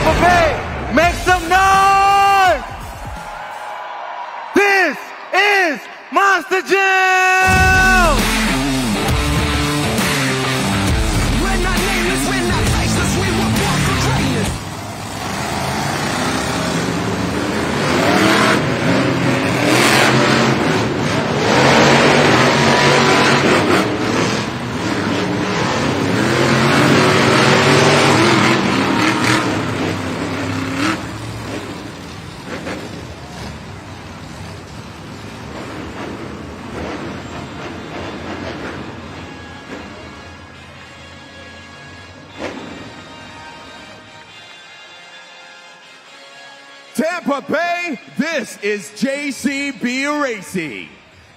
Tampa Bay, make some noise! This is Monster Jam! We're not nameless, we're not faceless, we were born for greatness. Tampa Bay, this is JCB Racing.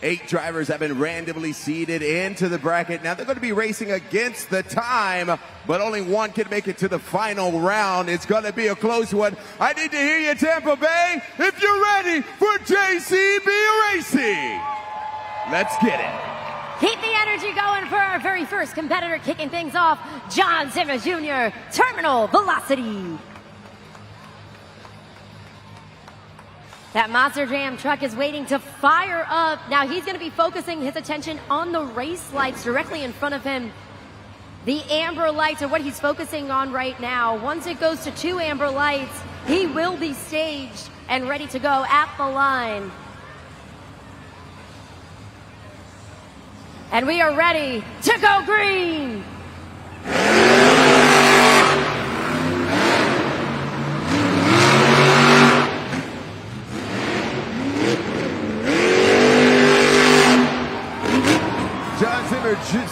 8 drivers have been randomly seeded into the bracket. Now they're going to be racing against the time, but only one can make it to the final round. It's going to be a close one. I need to hear you, Tampa Bay, if you're ready for JCB Racing. Let's get it. Keep the energy going for our very first competitor, kicking things off, John Zimmer Jr., Terminal Velocity. That Monster Jam truck is waiting to fire up. Now he's going to be focusing his attention on the race lights directly in front of him. The amber lights are what he's focusing on right now. Once it goes to 2 amber lights, he will be staged and ready to go at the line. And we are ready to go green.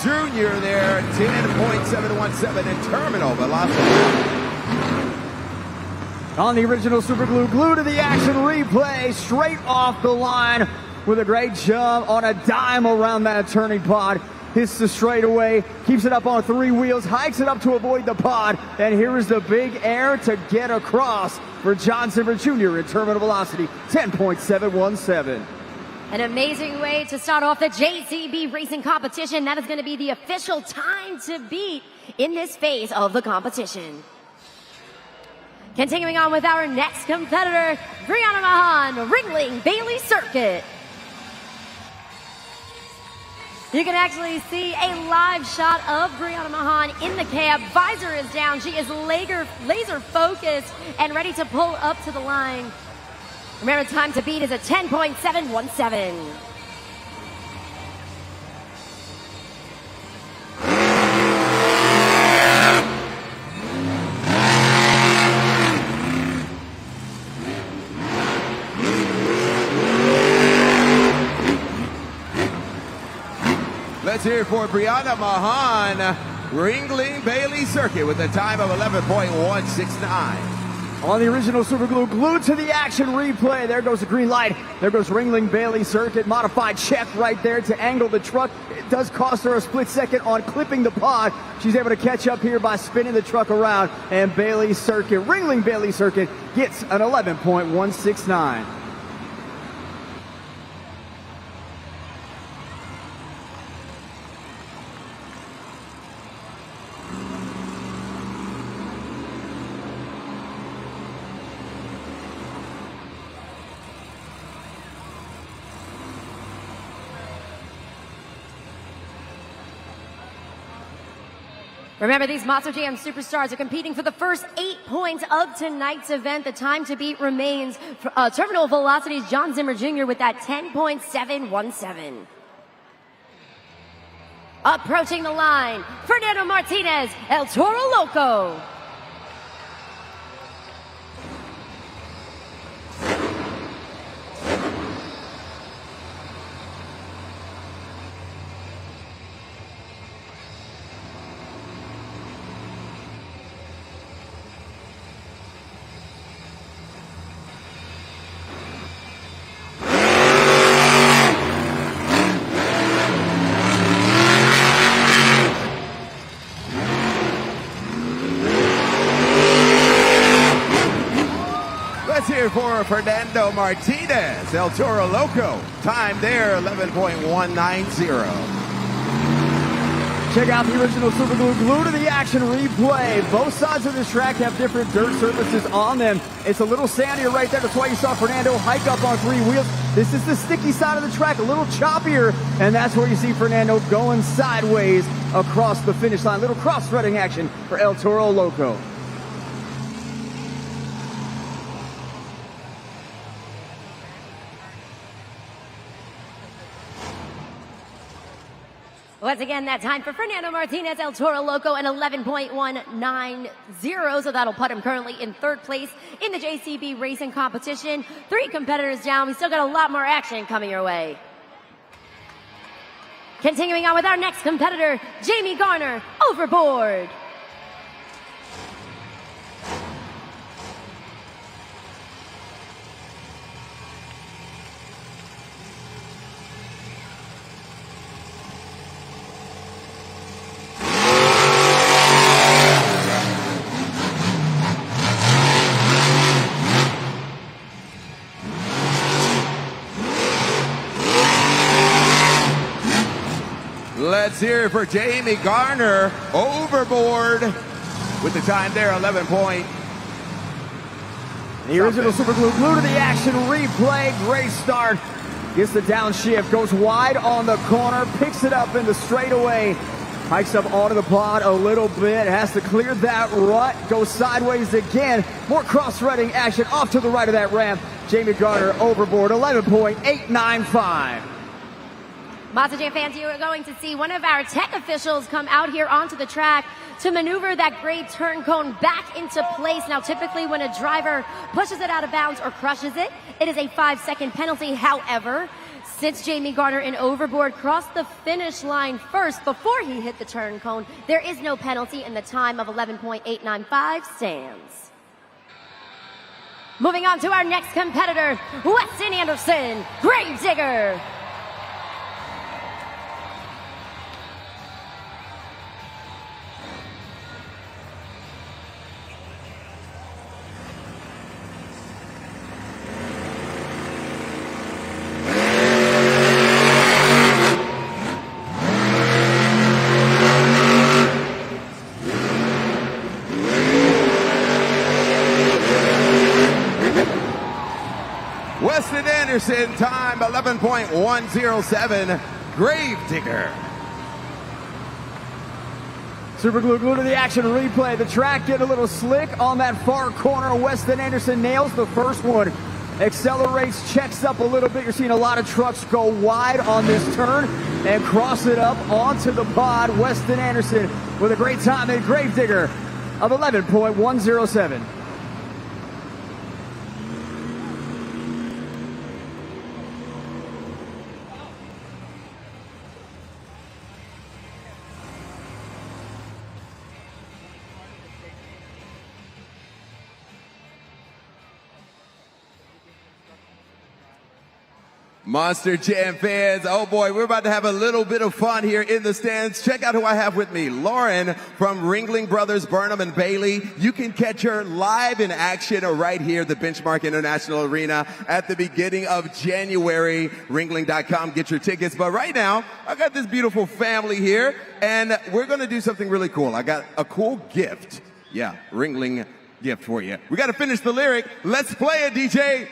Junior there, 10.717 in terminal velocity. On the original Super Glue, glued to the action replay, straight off the line with a great jump on a dime around that turning pod. Hits the straightaway, keeps it up on 3 wheels, hikes it up to avoid the pod, and here is the big air to get across for John Zimmer Jr. in terminal velocity, 10.717. An amazing way to start off the JCB racing competition. That is going to be the official time to beat in this phase of the competition. Continuing on with our next competitor, Brianna Mahan, Ringling Bailey Circuit. You can actually see a live shot of Brianna Mahan in the cab. Visor is down. She is laser focused and ready to pull up to the line. Remember, time to beat is a 10.717. Let's hear it for Brianna Mahan, Ringling Bailey Circuit with a time of 11.169. On the original Super Glue, glued to the action replay. There goes the green light. There goes Ringling Bailey Circuit. Modified check right there to angle the truck. It does cost her a split second on clipping the pod. She's able to catch up here by spinning the truck around. And Bailey Circuit, Ringling Bailey Circuit, gets an 11.169. Remember, these Monster Jam superstars are competing for the first 8 points of tonight's event. The time to beat remains terminal velocities John Zimmer Jr. with that 10.717. Approaching the line, Fernando Martinez, El Toro Loco. For Fernando Martinez, El Toro Loco. Time there, 11.190. Check out the original Super Glue Glue to the Action replay. Both sides of this track have different dirt surfaces on them. It's a little sandier right there. That's why you saw Fernando hike up on 3 wheels. This is the sticky side of the track, a little choppier, and that's where you see Fernando going sideways across the finish line. Little cross-threading action for El Toro Loco. Once again, that time for Fernando Martinez, El Toro Loco, an 11.190. So that'll put him currently in third place in the JCB racing competition. 3 competitors down. We still got a lot more action coming your way. Continuing on with our next competitor, Jamie Garner, overboard. Let's hear it for Jamie Garner, overboard, with the time there, 11 point. The original Super Glue Glue to the Action replay. Great start. Gets the downshift, goes wide on the corner, picks it up in the straightaway, hikes up onto the pod a little bit, has to clear that rut, goes sideways again. More cross-threading action off to the right of that ramp. Jamie Garner overboard, 11.895. Mazda Jam fans, you are going to see one of our tech officials come out here onto the track to maneuver that great turn cone back into place. Now, typically when a driver pushes it out of bounds or crushes it, it is a 5-second penalty. However, since Jamie Garner in overboard crossed the finish line first before he hit the turn cone, there is no penalty, and the time of 11.895 stands. Moving on to our next competitor, Weston Anderson, Gravedigger. Weston Anderson, time 11.107, Gravedigger. Super Glue Glue to the Action replay. The track getting a little slick on that far corner. Weston Anderson nails the first one. Accelerates, checks up a little bit. You're seeing a lot of trucks go wide on this turn and cross it up onto the pod. Weston Anderson with a great time at Gravedigger of 11.107. Monster Jam fans, oh boy, we're about to have a little bit of fun here in the stands. Check out who I have with me, Lauren from Ringling Brothers, Burnham and Bailey. You can catch her live in action right here at the Benchmark International Arena at the beginning of January. Ringling.com, get your tickets. But right now, I got this beautiful family here, and we're going to do something really cool. I got a cool gift. Yeah, Ringling gift for you. We got to finish the lyric. Let's play it, DJ.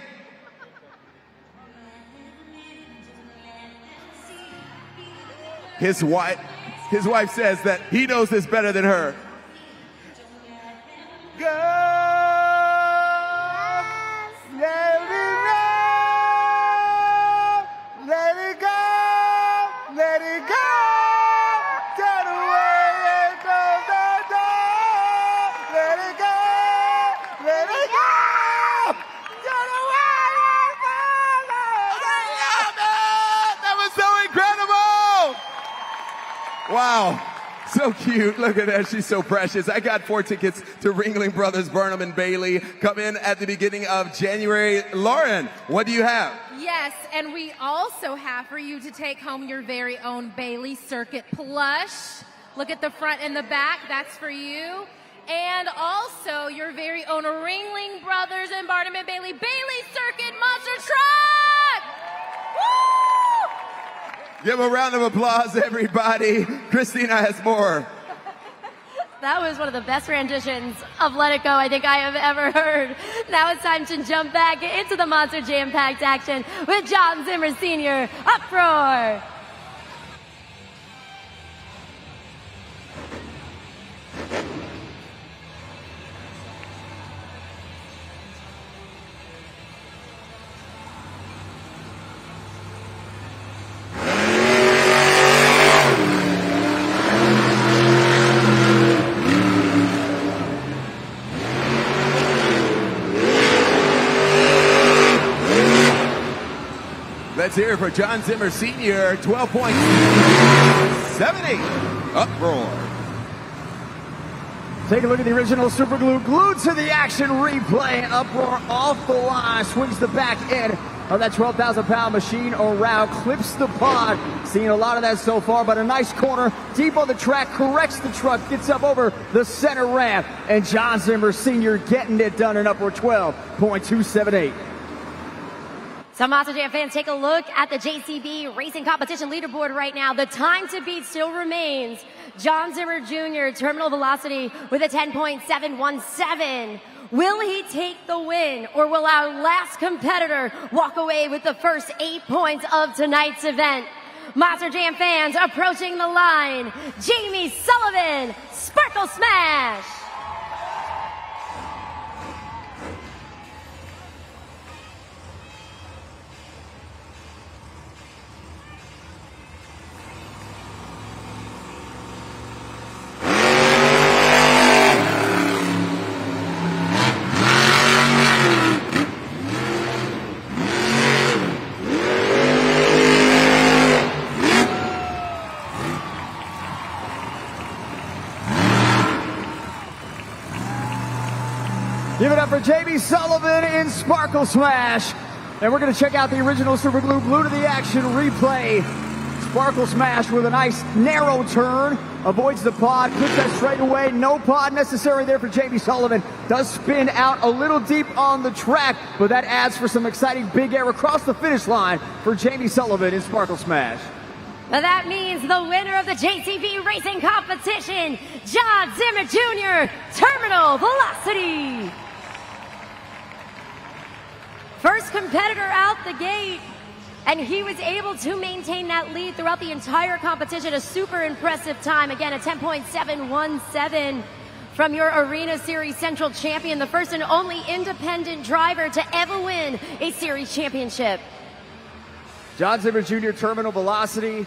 His wife says that he knows this better than her. Go, let it go, let it go, let it go. Turn away and close the door. Let it go, let it go. Turn away and close the door. That was so incredible. Wow, so cute. Look at that. She's so precious. I got 4 tickets to Ringling Brothers, Burnham and Bailey. Come in at the beginning of January. Lauren, what do you have? Yes, and we also have for you to take home your very own Bailey Circuit plush. Look at the front and the back. That's for you. And also your very own Ringling Brothers and Burnham and Bailey Circuit Monster Truck! Woo! Give a round of applause, everybody. Christina has more. That was one of the best renditions of Let It Go I think I have ever heard. Now it's time to jump back into the Monster Jam-packed action with John Zimmer Sr. Uproar! Let's hear it for John Zimmer Sr., 12.78 Uproar. Take a look at the original Super Glue, glued to the action replay. Uproar off the line, swings the back end of that 12,000-pound machine around, clips the pod. Seeing a lot of that so far, but a nice corner deep on the track, corrects the truck, gets up over the center ramp, and John Zimmer Sr. getting it done in Uproar 12.278. So Monster Jam fans, take a look at the JCB Racing Competition leaderboard right now. The time to beat still remains. John Zimmer Jr., terminal velocity with a 10.717. Will he take the win, or will our last competitor walk away with the first 8 points of tonight's event? Monster Jam fans, approaching the line, Jamie Sullivan, Sparkle Smash! Give it up for Jamie Sullivan in Sparkle Smash. And we're going to check out the original Super Glue, glue to the action replay. Sparkle Smash with a nice narrow turn. Avoids the pod, puts that straight away. No pod necessary there for Jamie Sullivan. Does spin out a little deep on the track, but that adds for some exciting big air across the finish line for Jamie Sullivan in Sparkle Smash. Well, that means the winner of the JCB Racing Competition, John Zimmer Jr., Terminal Velocity. First competitor out the gate, and he was able to maintain that lead throughout the entire competition. A super impressive time. Again, a 10.717 from your Arena Series Central champion, the first and only independent driver to ever win a series championship. John Zimmer Jr., Terminal Velocity.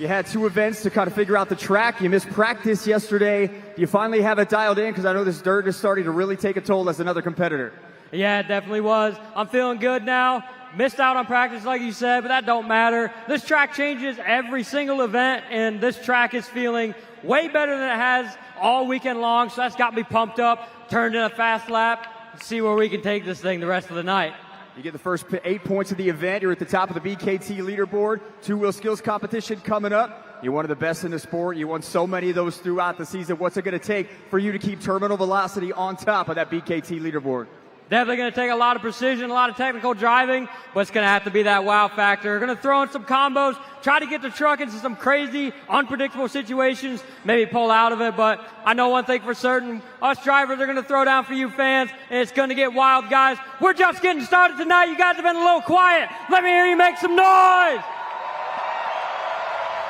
You had 2 events to kind of figure out the track. You missed practice yesterday. Do you finally have it dialed in? Because I know this dirt is starting to really take a toll as another competitor. Yeah, it definitely was. I'm feeling good now. Missed out on practice, like you said, but that don't matter. This track changes every single event, and this track is feeling way better than it has all weekend long, so that's got me pumped up. Turned in a fast lap. See where we can take this thing the rest of the night. You get the first 8 points of the event. You're at the top of the BKT leaderboard. 2-wheel skills competition coming up. You're one of the best in the sport. You won so many of those throughout the season. What's it going to take for you to keep Terminal Velocity on top of that BKT leaderboard? Definitely going to take a lot of precision, a lot of technical driving, but it's going to have to be that wow factor. Going to throw in some combos, try to get the truck into some crazy, unpredictable situations, maybe pull out of it, but I know one thing for certain, us drivers are going to throw down for you fans, and it's going to get wild, guys. We're just getting started tonight. You guys have been a little quiet. Let me hear you make some noise.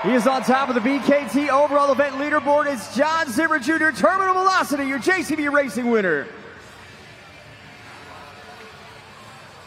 He is on top of the BKT overall event leaderboard. It's John Zimmer Jr., Terminal Velocity, your JCB Racing winner.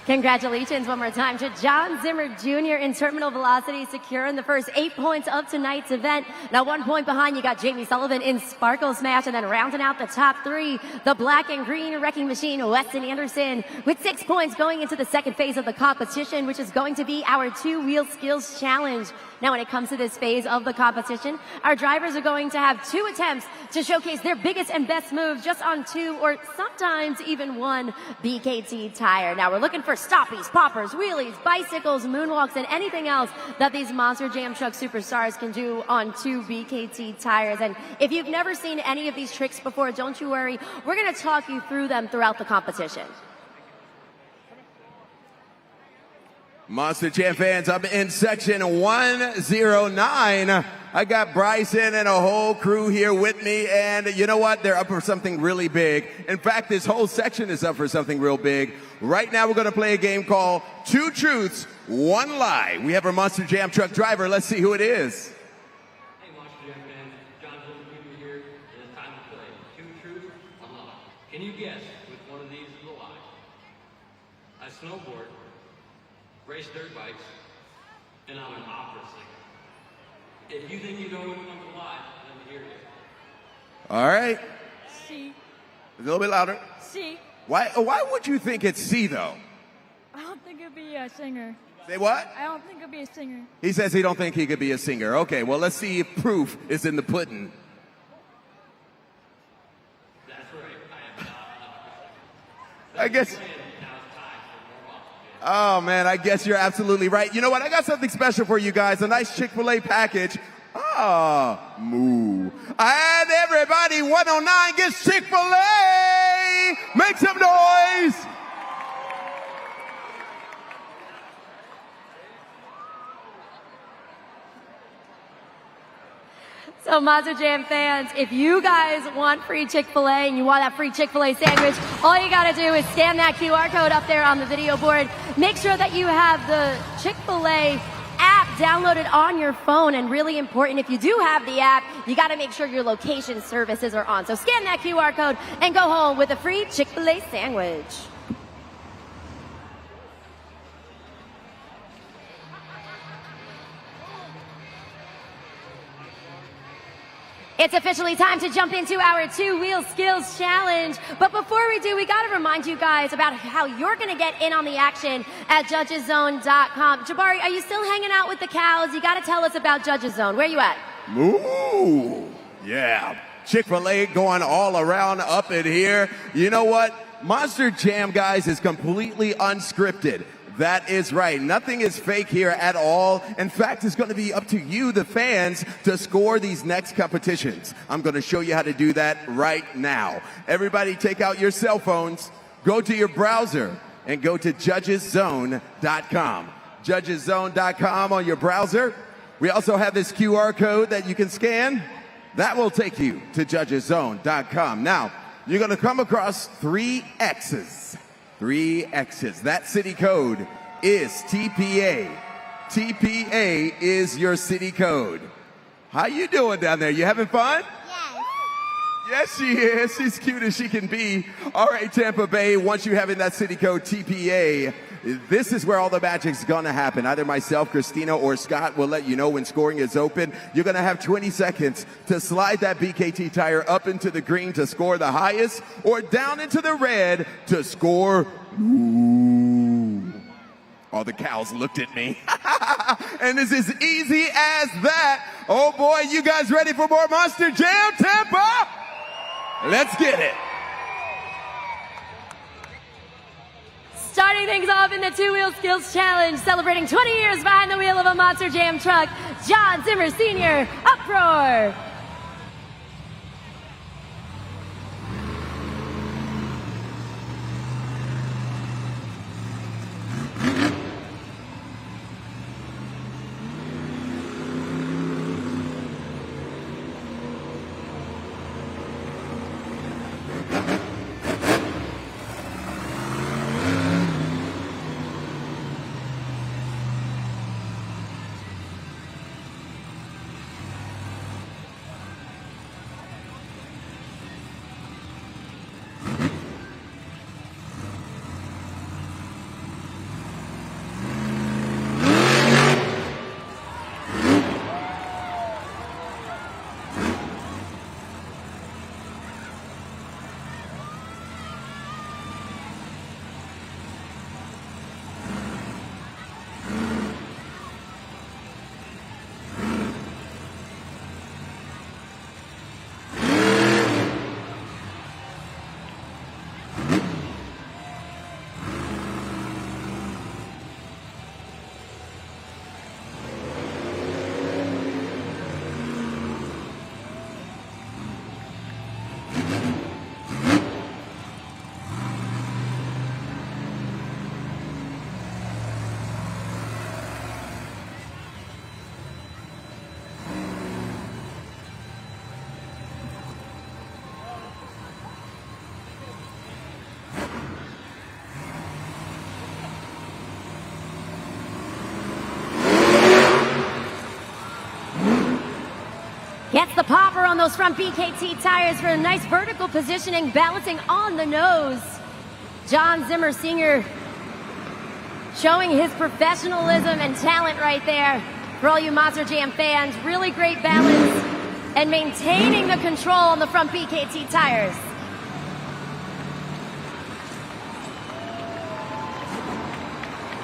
Congratulations one more time to John Zimmer Jr. in Terminal Velocity, securing the first 8 points of tonight's event. Now 1 point behind, you got Jamie Sullivan in Sparkle Smash, and then rounding out the top 3, the black and green wrecking machine, Weston Anderson, with 6 points going into the second phase of the competition, which is going to be our 2-wheel skills challenge. Now, when it comes to this phase of the competition, our drivers are going to have 2 attempts to showcase their biggest and best moves just on 2 or sometimes even 1 BKT tire. Now, we're looking for stoppies, poppers, wheelies, bicycles, moonwalks, and anything else that these Monster Jam Truck superstars can do on 2 BKT tires. And if you've never seen any of these tricks before, don't you worry. We're going to talk you through them throughout the competition. Monster Jam fans, I'm in section 109. I got Bryson and a whole crew here with me, and you know what? They're up for something really big. In fact, this whole section is up for something real big. Right now, we're going to play a game called Two Truths, One Lie. We have our Monster Jam truck driver. Let's see who it is. Hey, Monster Jam fans. John Joseph here, and it's time to play Two Truths, One Lie. Can you guess which one of these is a lie? I snowboard, race dirt bikes, and I'm an opera singer. If you think you know which one's a lie, let me hear you. All right. C. A little bit louder. C. Why would you think it's C, though? I don't think it'd be a singer. Say what? I don't think it'd be a singer. He says he don't think he could be a singer. Okay, well, let's see if proof is in the pudding. That's right. I am not an opera singer. I guess... Now it's time for more Monster Jam. Oh, man, I guess you're absolutely right. You know what? I got something special for you guys. A nice Chick-fil-A package. Ah, moo. And everybody, 109 gets Chick-fil-A. Make some noise. So Monster Jam fans, if you guys want free Chick-fil-A and you want that free Chick-fil-A sandwich, all you gotta do is scan that QR code up there on the video board. Make sure that you have the Chick-fil-A app downloaded on your phone, and really important, if you do have the app, you gotta make sure your location services are on. So scan that QR code and go home with a free Chick-fil-A sandwich. It's officially time to jump into our two-wheel skills challenge. But before we do, we got to remind you guys about how you're going to get in on the action at judgeszone.com. Jabari, are you still hanging out with the cows? You got to tell us about Judges Zone. Where you at? Moo. Yeah. Chick-fil-A going all around up in here. You know what? Monster Jam, guys, is completely unscripted. That is right. Nothing is fake here at all. In fact, it's going to be up to you, the fans, to score these next competitions. I'm going to show you how to do that right now. Everybody take out your cell phones, go to your browser, and go to judgeszone.com. Judgeszone.com on your browser. We also have this QR code that you can scan. That will take you to judgeszone.com. Now, you're going to come across 3 X's. 3 X's. That city code is TPA. TPA is your city code. How you doing down there? You having fun? Yes, she is. She's cute as she can be. All right, Tampa Bay, once you have in that city code TPA, this is where all the magic's going to happen. Either myself, Christina, or Scott will let you know when scoring is open. You're going to have 20 seconds to slide that BKT tire up into the green to score the highest, or down into the red to score. Ooh. All the cows looked at me. And it's as easy as that. Oh boy, you guys ready for more Monster Jam, Tampa? Let's get it. Starting things off in the two-wheel skills challenge, celebrating 20 years behind the wheel of a Monster Jam truck, John Zimmer Sr., Uproar. those front BKT tires for a nice vertical positioning, balancing on the nose. John Zimmer Sr. showing his professionalism and talent right there for all you Monster Jam fans. Really great balance and maintaining the control on the front BKT tires.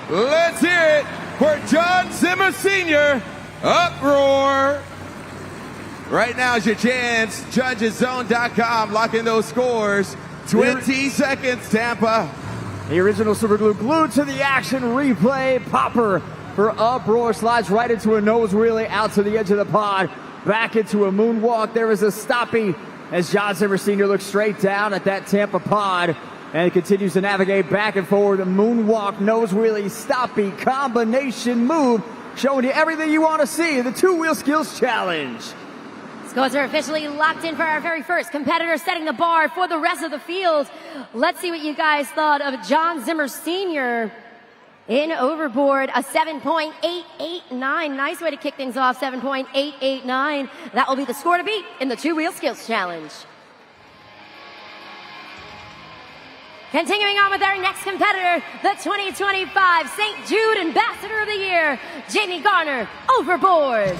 Let's hear it for John Zimmer Sr. Uproar. Right now is your chance. Judgeszone.com, locking those scores. 20 seconds, Tampa. The original Super Glue glued to the action replay. Popper for Uproar slides right into a nose wheelie out to the edge of the pod. Back into a moonwalk. There is a stoppie as John Zimmer Sr. looks straight down at that Tampa pod and continues to navigate back and forward. A moonwalk, nose wheelie, stoppie, combination move, showing you everything you want to see. The two-wheel skills challenge. Scores are officially locked in for our very first competitor, setting the bar for the rest of the field. Let's see what you guys thought of John Zimmer Sr. in Overboard, a 7.889. Nice way to kick things off, 7.889. That will be the score to beat in the two-wheel skills challenge. Continuing on with our next competitor, the 2025 St. Jude Ambassador of the Year, Jamie Garner, Overboard.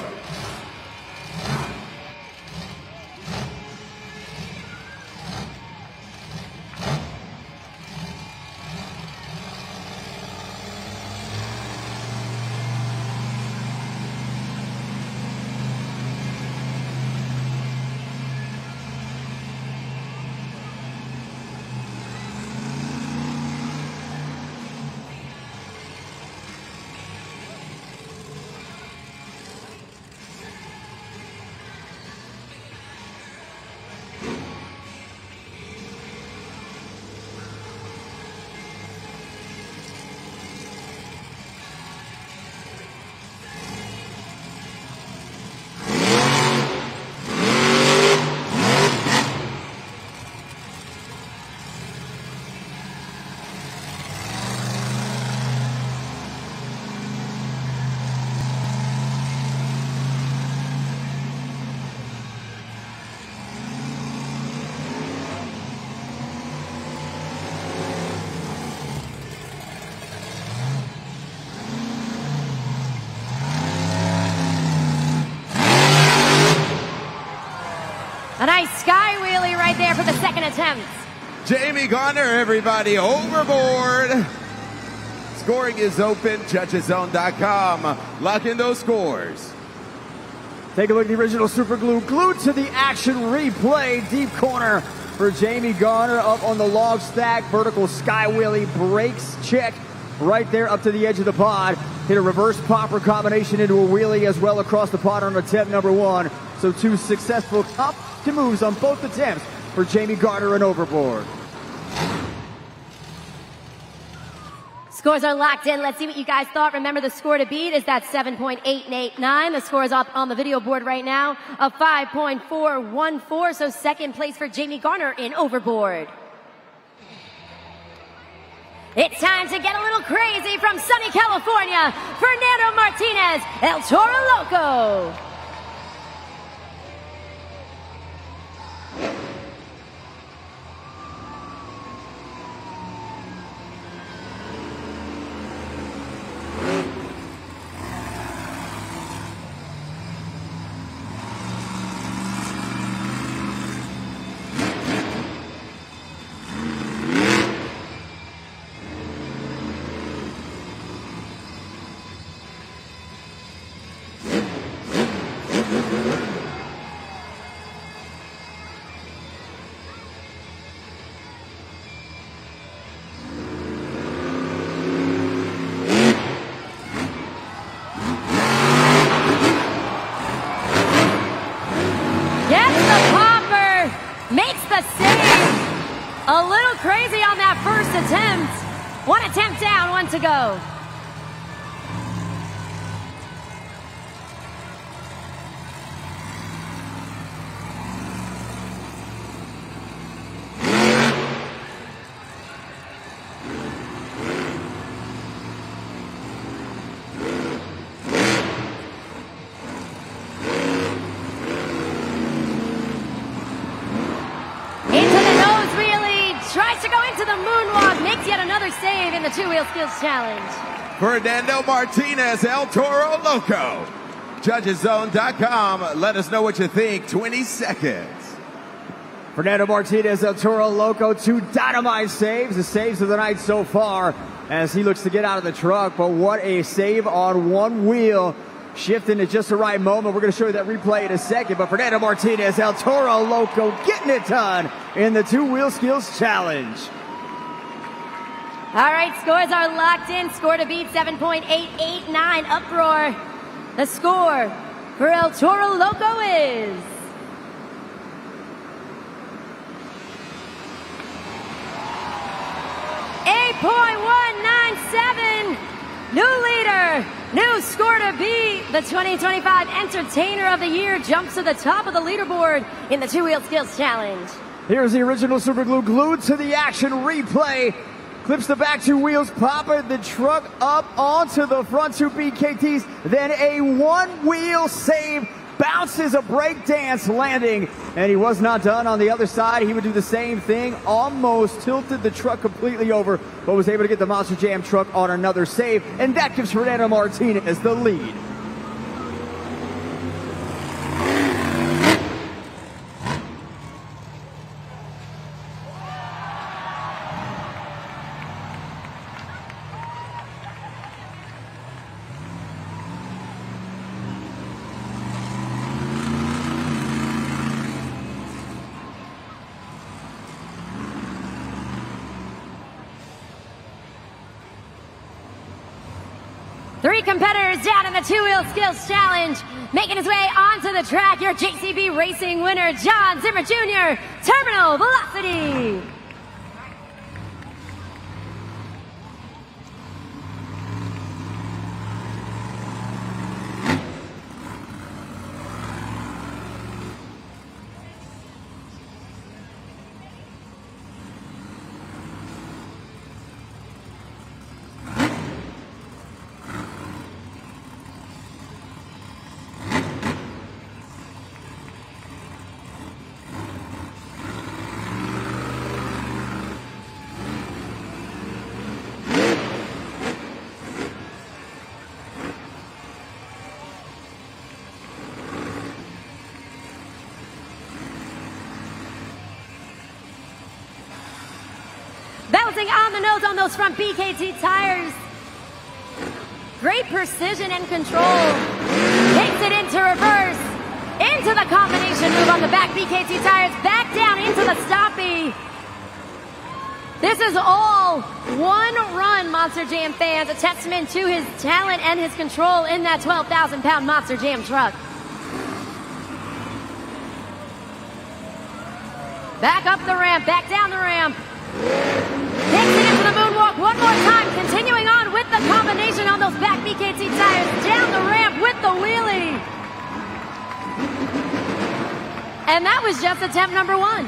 A nice sky wheelie right there for the second attempt. Jamie Garner, everybody, Overboard. Scoring is open, Judgeszone.com. Lock in those scores. Take a look at the original Super Glue glued to the action replay. Deep corner for Jamie Garner up on the log stack. Vertical sky wheelie, brakes check right there up to the edge of the pod. Hit a reverse popper combination into a wheelie as well across the pod on attempt number one. So two successful top moves on both attempts for Jamie Garner and Overboard. Scores are locked in. Let's see what you guys thought. Remember, the score to beat is that 7.889. The score is up on the video board right now of 5.414. So second place for Jamie Garner in Overboard. It's time to get a little crazy from sunny California. Fernando Martinez, El Toro Loco. A little crazy on that first attempt. One attempt down, one to go. another save in the two-wheel skills challenge. Fernando Martinez, El Toro Loco. JudgesZone.com. Let us know what you think. 20 seconds. Fernando Martinez, El Toro Loco, 2 dynamite saves, the saves of the night so far as he looks to get out of the truck. But what a save on one wheel, shifting at just the right moment. We're going to show you that replay in a second. But Fernando Martinez, El Toro Loco, getting it done in the two-wheel skills challenge. All right, scores are locked in. Score to beat 7.889. Uproar. The score for El Toro Loco is 8.197. New leader, new score to beat. The 2025 Entertainer of the Year jumps to the top of the leaderboard in the two-wheel skills challenge. Here's the original Super Glue glued to the action replay. Clips the back 2 wheels, popping the truck up onto the front 2 BKTs. Then a one-wheel save, bounces a breakdance landing. And he was not done on the other side. He would do the same thing, almost tilted the truck completely over, but was able to get the Monster Jam truck on another save. And that gives Fernando Martinez the lead. Three competitors down in the two-wheel skills challenge. Making his way onto the track, your JCB Racing winner, John Zimmer Jr., Terminal Velocity. Bouncing on the nose on those front BKT tires. Great precision and control. Takes it into reverse. Into the combination move on the back BKT tires. Back down into the stoppie. This is all one run, Monster Jam fans. A testament to his talent and his control in that 12,000-pound Monster Jam truck. Back up the ramp, back down the ramp. Takes it into the moonwalk one more time, continuing on with the combination on those back BKT tires, down the ramp with the wheelie. And that was just attempt number 1.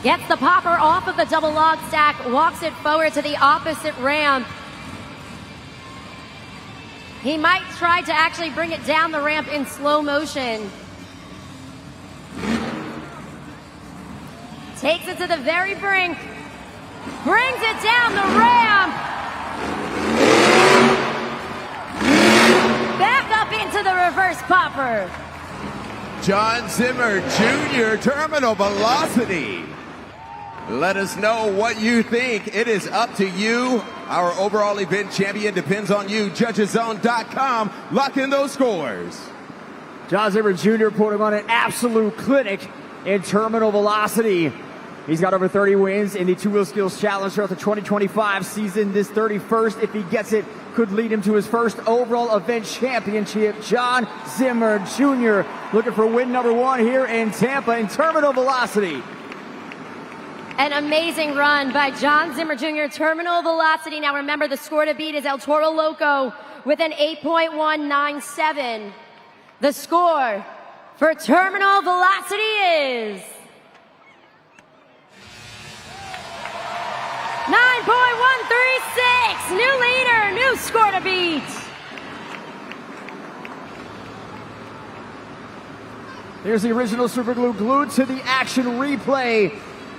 Gets the popper off of the double log stack, walks it forward to the opposite ramp. He might try to actually bring it down the ramp in slow motion. Takes it to the very brink. Brings it down the ramp. Back up into the reverse popper. John Zimmer Jr., Terminal Velocity. Let us know what you think. It is up to you. Our overall event champion depends on you. JudgesZone.com. Lock in those scores. John Zimmer Jr. putting on an absolute clinic in Terminal Velocity. He's got over 30 wins in the Two Wheel Skills Challenge throughout the 2025 season. This 31st, if he gets it, could lead him to his first overall event championship. John Zimmer Jr. looking for win number 1 here in Tampa in terminal velocity. An amazing run by John Zimmer Jr. Terminal velocity. Now remember, the score to beat is El Toro Loco with an 8.197. The score for terminal velocity is 9.136. New leader, new score to beat. Here's the original Super Glue glued to the action replay.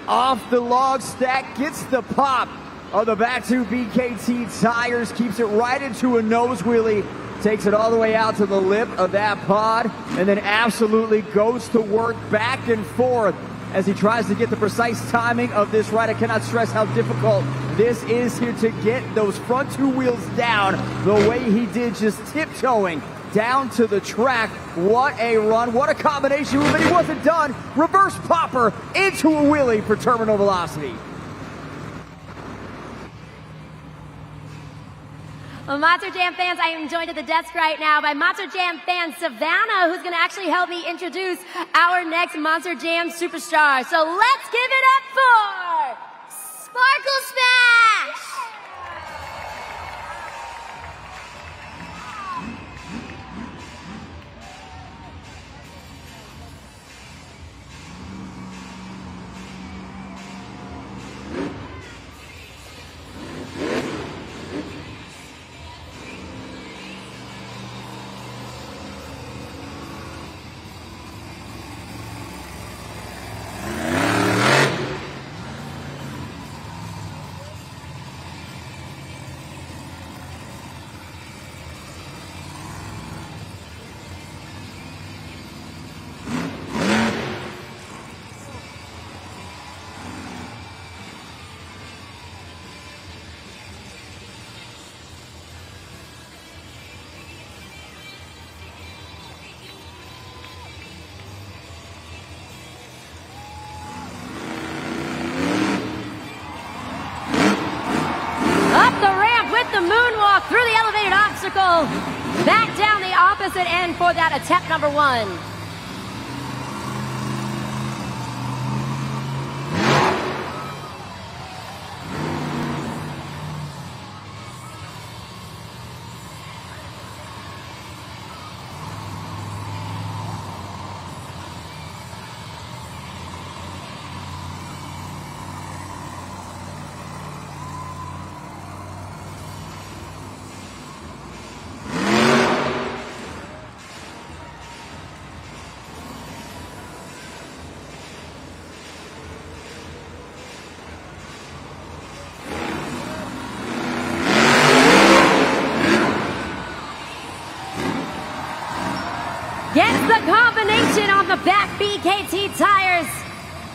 Off the log stack, gets the pop of the back two BKT tires, keeps it right into a nose wheelie, takes it all the way out to the lip of that pod, and then absolutely goes to work back and forth as he tries to get the precise timing of this ride. I cannot stress how difficult this is here to get those front two wheels down the way he did, just tiptoeing down to the track. What a run, what a combination move, and he wasn't done. Reverse popper into a wheelie for terminal velocity. Well, Monster Jam fans, I am joined at the desk right now by Monster Jam fan Savannah, who's going to actually help me introduce our next Monster Jam superstar. So let's give it up for Sparkle Smash! The moonwalk through the elevated obstacle, back down the opposite end for that attempt number 1. Gets the combination on the back BKT tires,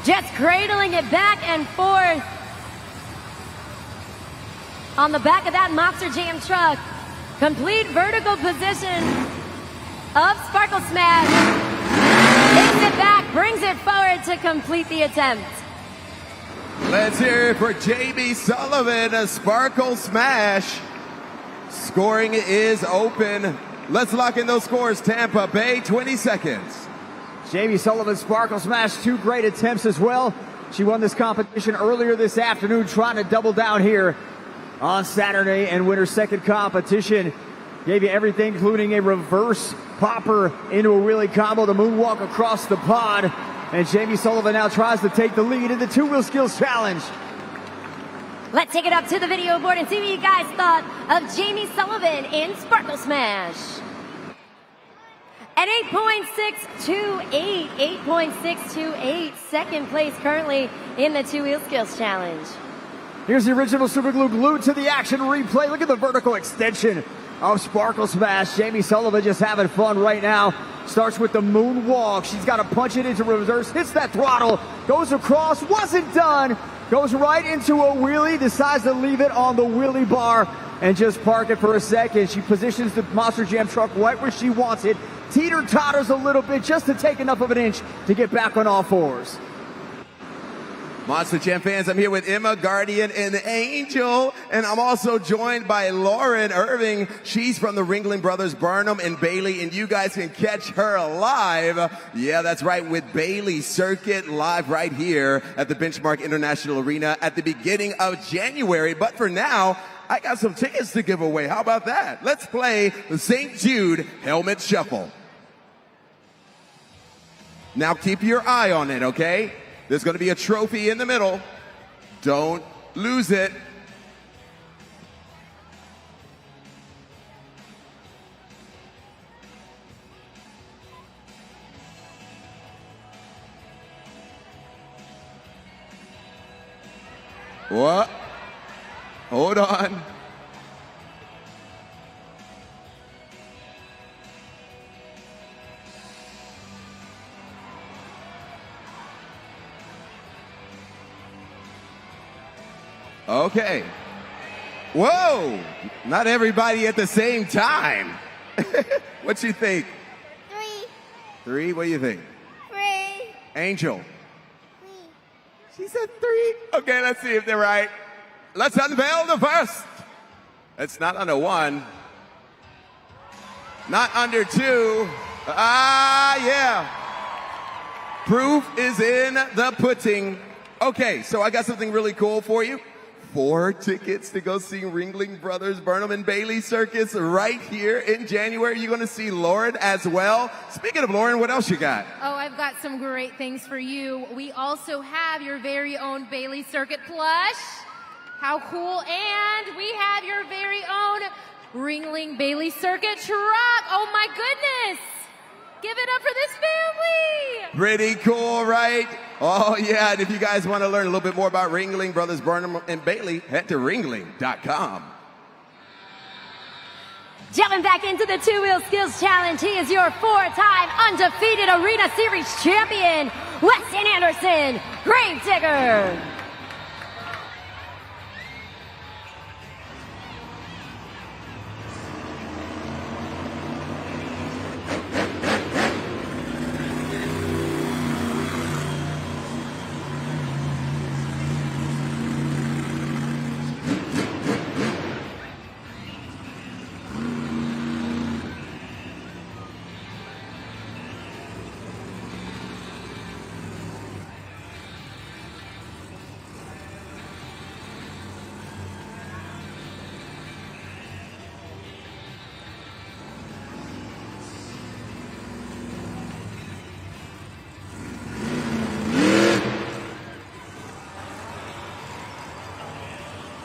just cradling it back and forth on the back of that Monster Jam truck. Complete vertical position of Sparkle Smash. Takes it back, brings it forward to complete the attempt. Let's hear it for Jamie Sullivan, a Sparkle Smash. Scoring is open. Let's lock in those scores. Tampa Bay, 20 seconds. Jamie Sullivan, Sparkle Smash, 2 great attempts as well. She won this competition earlier this afternoon, trying to double down here on Saturday and win her second competition. Gave you everything, including a reverse popper into a wheelie combo, the moonwalk across the pod. And Jamie Sullivan now tries to take the lead in the Two Wheel Skills Challenge. Let's take it up to the video board and see what you guys thought of Jamie Sullivan in Sparkle Smash. At 8.628, 8.628, second place currently in the Two Wheel Skills Challenge. Here's the original Super Glue glued to the action replay. Look at the vertical extension of Sparkle Smash. Jamie Sullivan just having fun right now. Starts with the moonwalk. She's got to punch it into reverse, hits that throttle, goes across, wasn't done. Goes right into a wheelie, decides to leave it on the wheelie bar and just park it for a second. She positions the Monster Jam truck right where she wants it. Teeter-totters a little bit just to take enough of an inch to get back on all fours. Monster Jam fans, I'm here with Emma, Guardian, and Angel, and I'm also joined by Lauren Irving. She's from the Ringling Brothers, Burnham and Bailey, and you guys can catch her live. Yeah, that's right, with Bailey Circuit live right here at the Benchmark International Arena at the beginning of January. But for now, I got some tickets to give away. How about that? Let's play the St. Jude Helmet Shuffle. Now keep your eye on it, okay? There's going to be a trophy in the middle. Don't lose it. What? Hold on. Okay. Whoa! Not everybody at the same time. What you think? 3. 3? What do you think? 3. Angel. 3. She said 3. Okay, let's see if they're right. Let's unveil the first. It's not under 1. Not under 2. Yeah. Proof is in the pudding. Okay, so I got something really cool for you. 4 tickets to go see Ringling Brothers, Burnham and Bailey Circus right here in January. You're going to see Lauren as well. Speaking of Lauren, what else you got? Oh, I've got some great things for you. We also have your very own Bailey Circuit plush. How cool. And we have your very own Ringling Bailey Circuit truck. Oh my goodness. Give it up for this family. Pretty cool, right? Oh, yeah. And if you guys want to learn a little bit more about Ringling Brothers, Burnham and Bailey, head to ringling.com. Jumping back into the two-wheel skills challenge, he is your 4-time undefeated Arena Series champion, Weston Anderson, Gravedigger.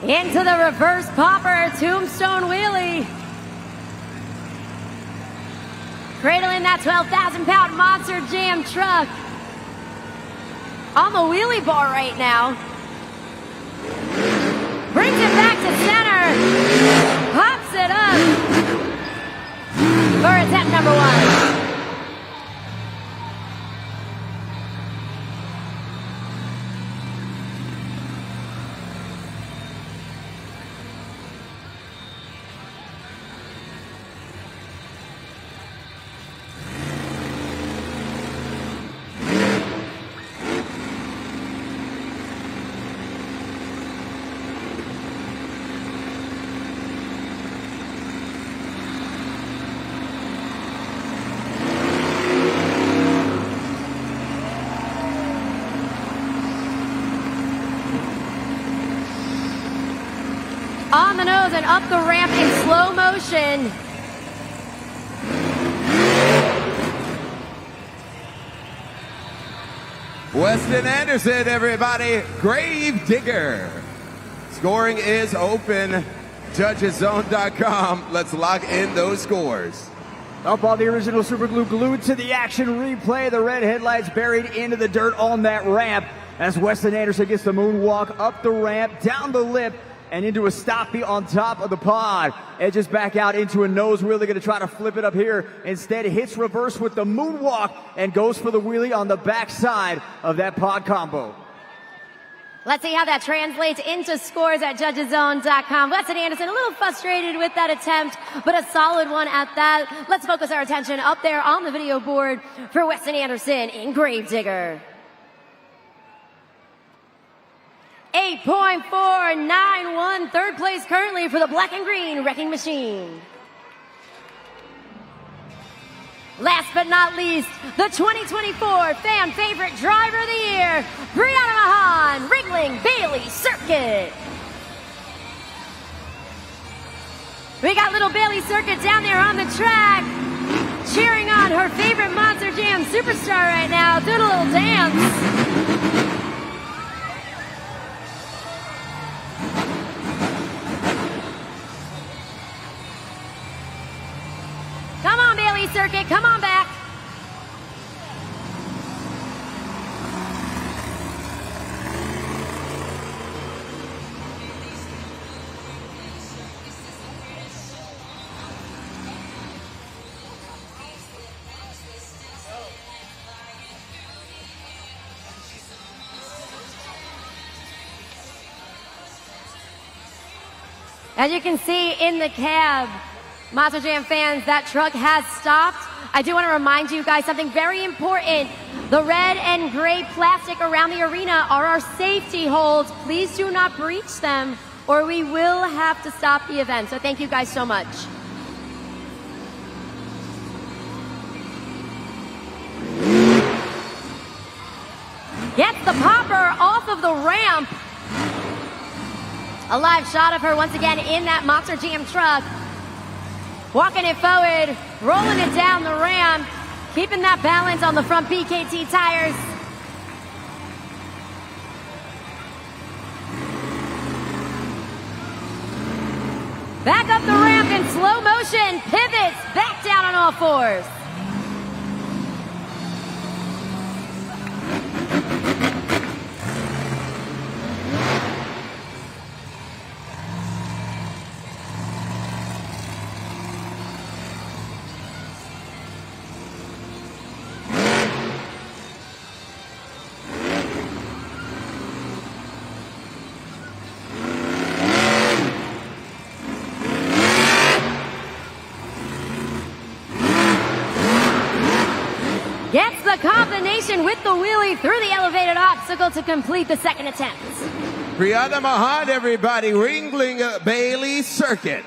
Into the reverse popper tombstone wheelie. Cradling that 12,000-pound Monster Jam truck. On the wheelie bar right now. Brings it back to center. Pops it up. For attempt number 1. On the nose and up the ramp in slow motion. Weston Anderson, everybody. Gravedigger. Scoring is open. Judgeszone.com. Let's lock in those scores. Up on the original super glue, glued to the action replay. The red headlights buried into the dirt on that ramp as Weston Anderson gets the moonwalk up the ramp, down the lip, and into a stoppie on top of the pod. Edges back out into a nose wheel. They're going to try to flip it up here. Instead, hits reverse with the moonwalk and goes for the wheelie on the backside of that pod combo. Let's see how that translates into scores at Judgeszone.com. Weston Anderson a little frustrated with that attempt, but a solid one at that. Let's focus our attention up there on the video board for Weston Anderson in Gravedigger. 8.491. Third place currently for the black and green wrecking machine. Last but not least, the 2024 fan favorite driver of the year, Brianna Mahan, Ringling Bailey Circuit. We got little Bailey Circuit down there on the track, cheering on her favorite Monster Jam superstar right now, doing a little dance. Come on, Bailey Circuit, come on back. As you can see in the cab, Monster Jam fans, that truck has stopped. I do want to remind you guys something very important. The red and gray plastic around the arena are our safety holds. Please do not breach them or we will have to stop the event. So thank you guys so much. Gets the popper off of the ramp. A live shot of her once again in that Monster Jam truck. Walking it forward, rolling it down the ramp, keeping that balance on the front BKT tires. Back up the ramp in slow motion, pivots back down on all fours. Gets the combination with the wheelie through the elevated obstacle to complete the second attempt. Brianna Mahan, everybody, Ringling Bailey Circuit.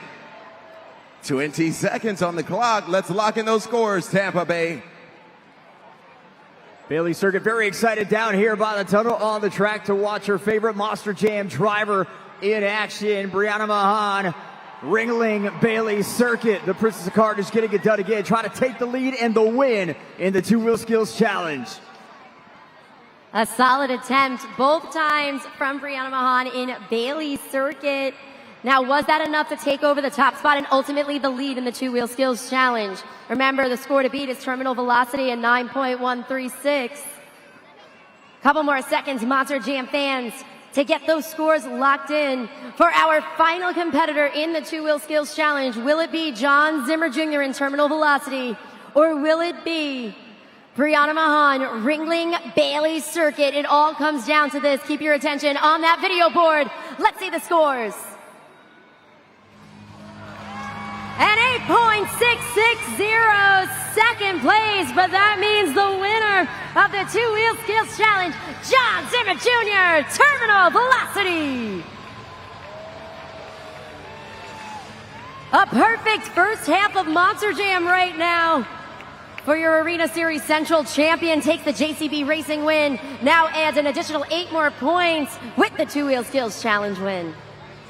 20 seconds on the clock. Let's lock in those scores, Tampa Bay. Bailey Circuit very excited down here by the tunnel on the track to watch her favorite Monster Jam driver in action. Brianna Mahan, Ringling Bailey Circuit. The Princess of Carthage getting it done again, trying to take the lead and the win in the Two Wheel Skills Challenge. A solid attempt both times from Brianna Mahan in Bailey Circuit. Now, was that enough to take over the top spot and ultimately the lead in the Two Wheel Skills Challenge? Remember, the score to beat is terminal velocity at 9.136. Couple more seconds, Monster Jam fans, to get those scores locked in for our final competitor in the Two Wheel Skills Challenge. Will it be John Zimmer Jr. in terminal velocity, or will it be Brianna Mahan, Ringling Bailey Circuit? It all comes down to this. Keep your attention on that video board. Let's see the scores. An 8.660 second place, but that means the winner of the Two Wheel Skills Challenge, John Zimmer Jr., terminal velocity. A perfect first half of Monster Jam right now. For your Arena Series Central champion, takes the JCB Racing win, now adds an additional 8 more points with the Two Wheel Skills Challenge win.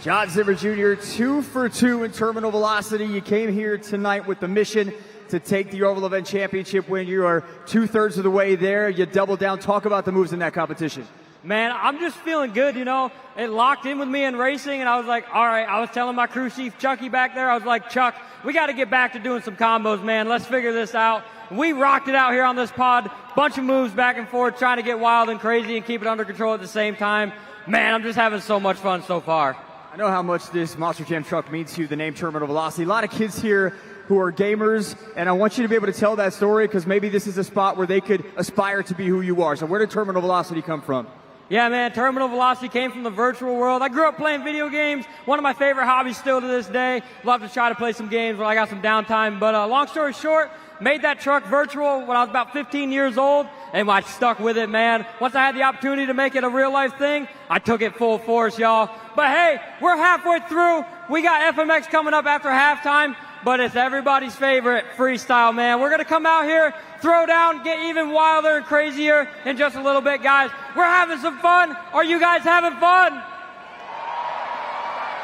John Zimmer Jr., 2 for 2 in terminal velocity. You came here tonight with the mission to take the Orville Event Championship win. You are 2/3 of the way there. You doubled down. Talk about the moves in that competition. Man, I'm just feeling good, you know. It locked in with me in racing, and I was like, all right, I was telling my crew chief, Chucky, back there, I was like, Chuck, we got to get back to doing some combos, man. Let's figure this out. We rocked it out here on this pod. Bunch of moves back and forth, trying to get wild and crazy and keep it under control at the same time. Man, I'm just having so much fun so far. I know how much this Monster Jam truck means to you, the name Terminal Velocity. A lot of kids here who are gamers, and I want you to be able to tell that story because maybe this is a spot where they could aspire to be who you are. So where did Terminal Velocity come from? Yeah, man, terminal velocity came from the virtual world. I grew up playing video games. One of my favorite hobbies still to this day. Love to try to play some games when I got some downtime. But long story short, made that truck virtual when I was about 15 years old, and I stuck with it, man. Once I had the opportunity to make it a real-life thing, I took it full force, y'all. But hey, we're halfway through. We got FMX coming up after halftime, but it's everybody's favorite, Freestyle, man. We're going to come out here, throw down, get even wilder and crazier in just a little bit, guys. We're having some fun. Are you guys having fun?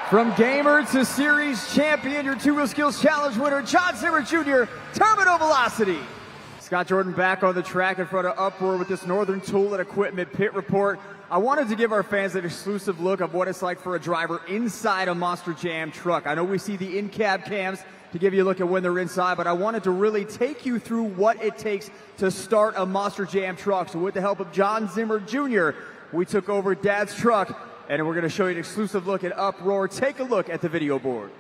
From gamer to series champion, your two-wheel skills challenge winner, John Zimmer Jr., terminal velocity. Scott Jordan back on the track in front of Uproar with this Northern Tool and Equipment pit report. I wanted to give our fans an exclusive look of what it's like for a driver inside a Monster Jam truck. I know we see the in-cab cams to give you a look at when they're inside, but I wanted to really take you through what it takes to start a Monster Jam truck. So with the help of John Zimmer Jr., we took over Dad's truck, and we're going to show you an exclusive look at Uproar. Take a look at the video board.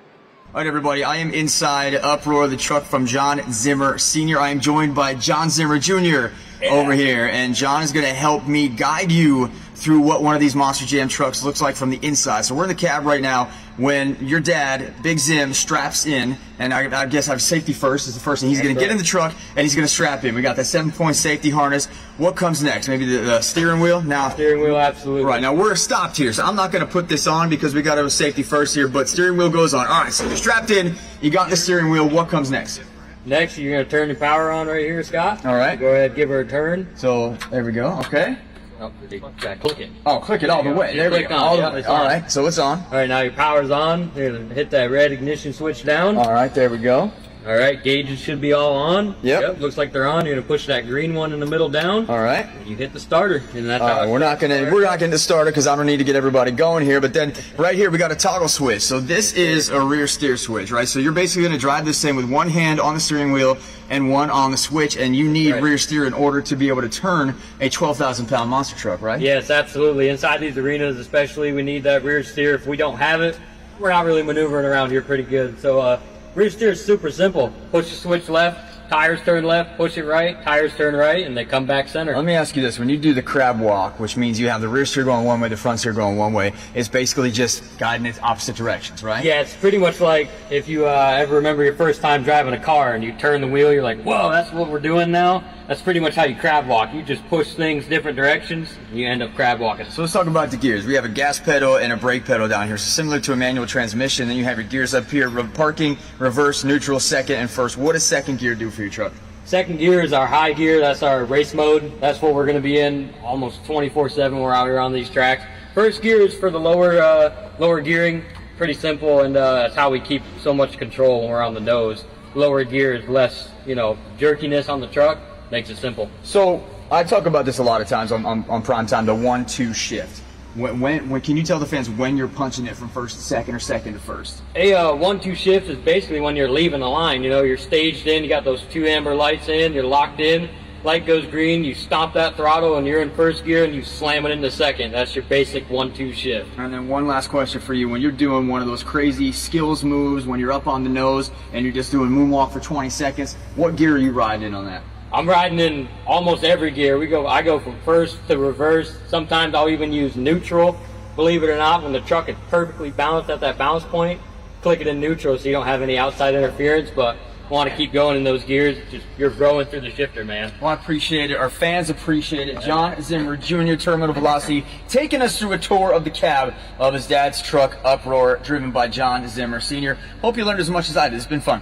All right, everybody, I am inside Uproar, the truck from John Zimmer Sr. I am joined by John Zimmer Jr. over here, and John is going to help me guide you through what one of these Monster Jam trucks looks like from the inside. So we're in the cab right now. When your dad, Big Zim, straps in, and I guess I have safety first is the first thing. He's going to get in the truck, and he's going to strap in. We got that 7-point safety harness. What comes next? Maybe the steering wheel? Now, Steering wheel, absolutely. right, now we're stopped here, so I'm not going to put this on because we got to have safety first here, but steering wheel goes on. All right, so you're strapped in, you got the steering wheel. What comes next? Next, you're going to turn the power on right here, Scott. All right. Go ahead, give her a turn. So, there we go, okay. Oh, click it. Oh, click it all the way. There we Click go. on, All the yeah, way. it's All on. right, so it's on. All right, now your power's on. You're going to hit that red ignition switch down. All right, there we go. All right, gauges should be all on. Yep. Looks like they're on. You're gonna push that green one in the middle down. All right. You hit the starter, and that's All how right, we're not getting the starter because I don't need to get everybody going here. But then right here we got a toggle switch. So this is a rear steer switch, right? So you're basically going to drive this thing with one hand on the steering wheel and one on the switch, and you need rear steer in order to be able to turn a 12,000-pound monster truck, right? Yes, absolutely. Inside these arenas, especially, we need that rear steer. If we don't have it, we're not really maneuvering around here pretty good. So rear steer is super simple. Push the switch left, tires turn left, push it right, tires turn right, and they come back center. Let me ask you this. When you do the crab walk, which means you have the rear steer going one way, the front steer going one way, it's basically just guiding it opposite directions, right? Yeah, it's pretty much like if you ever remember your first time driving a car and you turn the wheel, you're like, whoa, that's what we're doing now? That's pretty much how you crab walk. You just push things different directions, and you end up crab walking. So let's talk about the gears. We have a gas pedal and a brake pedal down here. So similar to a manual transmission, then you have your gears up here, parking, reverse, neutral, second, and first. What does second gear do for your truck? Second gear is our high gear. That's our race mode. That's what we're going to be in almost 24/7. We're out here on these tracks. First gear is for the lower gearing. Pretty simple, and that's how we keep so much control when we're on the nose. Lower gear is less, jerkiness on the truck. Makes it simple. So I talk about this a lot of times on prime time, the 1-2 shift. When can you tell the fans when you're punching it from first to second or second to first? A 1-2 shift is basically when you're leaving the line. You're staged in, you got those 2 amber lights in, you're locked in, light goes green, you stop that throttle and you're in first gear and you slam it into second. That's your basic 1-2 shift. And then one last question for you. When you're doing one of those crazy skills moves, when you're up on the nose and you're just doing moonwalk for 20 seconds, what gear are you riding in on that? I'm riding in almost every gear. I go from first to reverse. Sometimes I'll even use neutral. Believe it or not, when the truck is perfectly balanced at that balance point, click it in neutral so you don't have any outside interference, but want to keep going in those gears. You're growing through the shifter, man. Well, I appreciate it. Our fans appreciate it. John Zimmer Jr., Terminal Velocity, taking us through a tour of the cab of his dad's truck, Uproar, driven by John Zimmer Sr. Hope you learned as much as I did. It's been fun.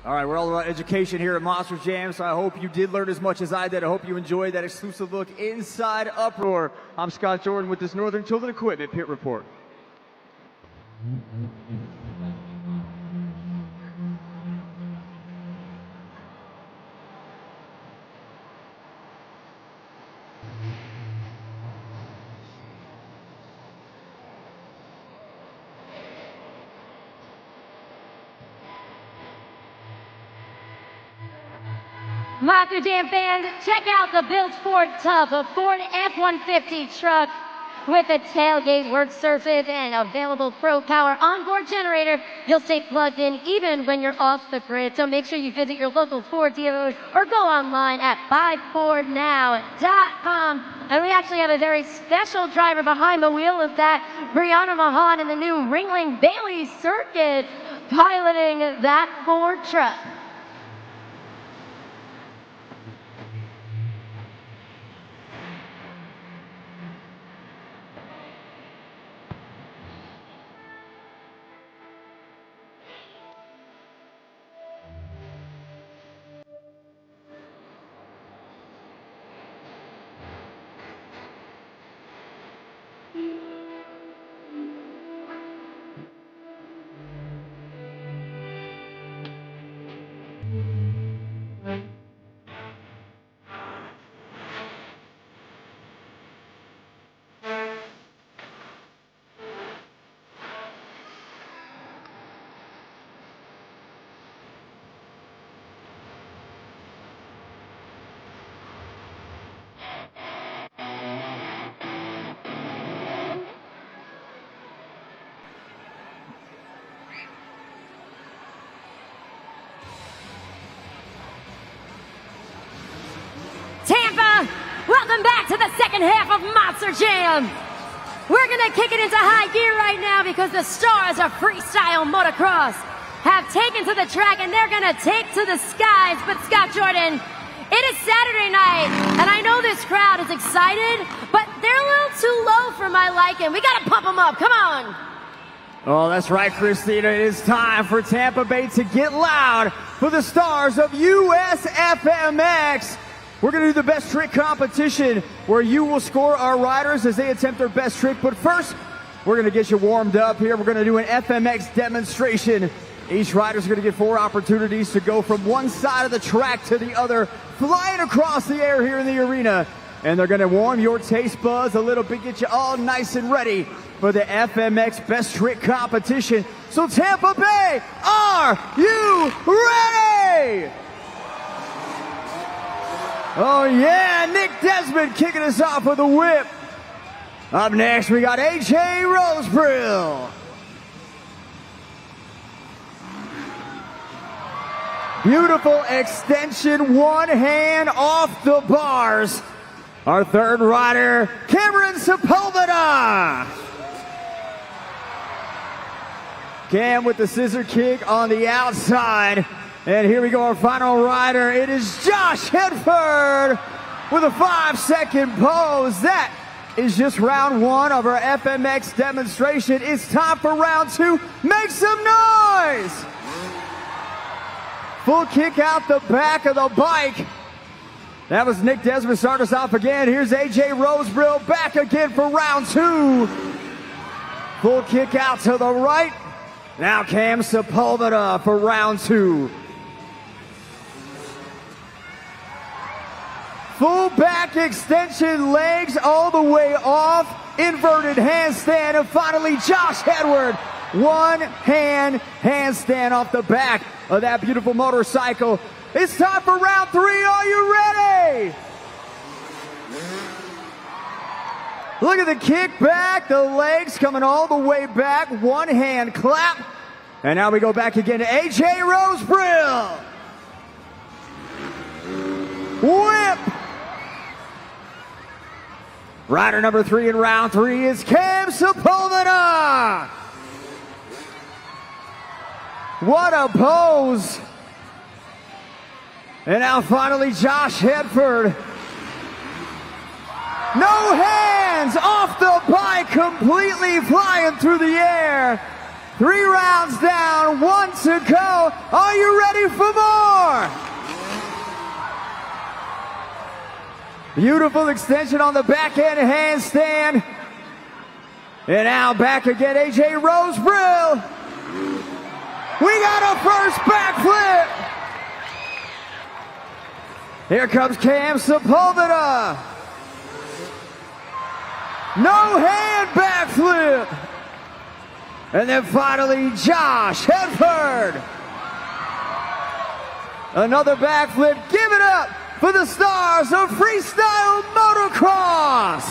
All right, we're all about education here at Monster Jam, so I hope you did learn as much as I did. I hope you enjoyed that exclusive look inside Uproar. I'm Scott Jordan with this Northern Tool and Equipment Pit Report. Monster Jam fans, check out the Built Ford Tub, a Ford F-150 truck With a tailgate work surface and available Pro Power onboard generator, you'll stay plugged in even when you're off the grid. So make sure you visit your local Ford dealer or go online at buyfordnow.com. And we actually have a very special driver behind the wheel of that, Brianna Mahan in the new Ringling Bailey circuit, piloting that Ford truck. Tampa, welcome back to the second half of Monster Jam. We're going to kick it into high gear right now because the stars of Freestyle Motocross have taken to the track and they're going to take to the skies. But Scott Jordan, it is Saturday night and I know this crowd is excited, but they're a little too low for my liking. We got to pump them up. Come on. Oh, that's right, Christina. It is time for Tampa Bay to get loud for the stars of USFMX. We're going to do the best trick competition where you will score our riders as they attempt their best trick. But first, we're going to get you warmed up here. We're going to do an FMX demonstration. Each rider is going to get 4 opportunities to go from one side of the track to the other, flying across the air here in the arena. And they're going to warm your taste buds a little bit, get you all nice and ready for the FMX best trick competition. So Tampa Bay, are you ready? Oh yeah, Nick Desmond kicking us off with a whip. Up next, we got AJ Rosebrill. Beautiful extension, one hand off the bars. Our third rider, Cameron Sepulveda. Cam with the scissor kick on the outside. And here we go, our final rider. It is Josh Hedford with a 5-second pose. That is just round 1 of our FMX demonstration. It's time for round 2. Make some noise! Full kick out the back of the bike. That was Nick Desmond starting us off again. Here's AJ Rosebrill back again for round 2. Full kick out to the right. Now Cam Sepulveda for round 2. Full back extension, legs all the way off, inverted handstand, and finally Josh Hedford, one hand handstand off the back of that beautiful motorcycle. It's time for round 3. Are you ready? Look at the kick back, the legs coming all the way back, one hand clap. And now we go back again to AJ Rosebrill. Whip. Rider number 3 in round 3 is Cam Sepulveda. What a pose. And now finally Josh Hedford. No hands off the bike, completely flying through the air. 3 rounds down, 1 to go. Are you ready for more? Beautiful extension on the back end handstand. And now back again, AJ Rosebrill. We got a first backflip. Here comes Cam Sepulveda. No hand backflip. And then finally, Josh Hedford. Another backflip. Give it up for the stars of Freestyle Motocross.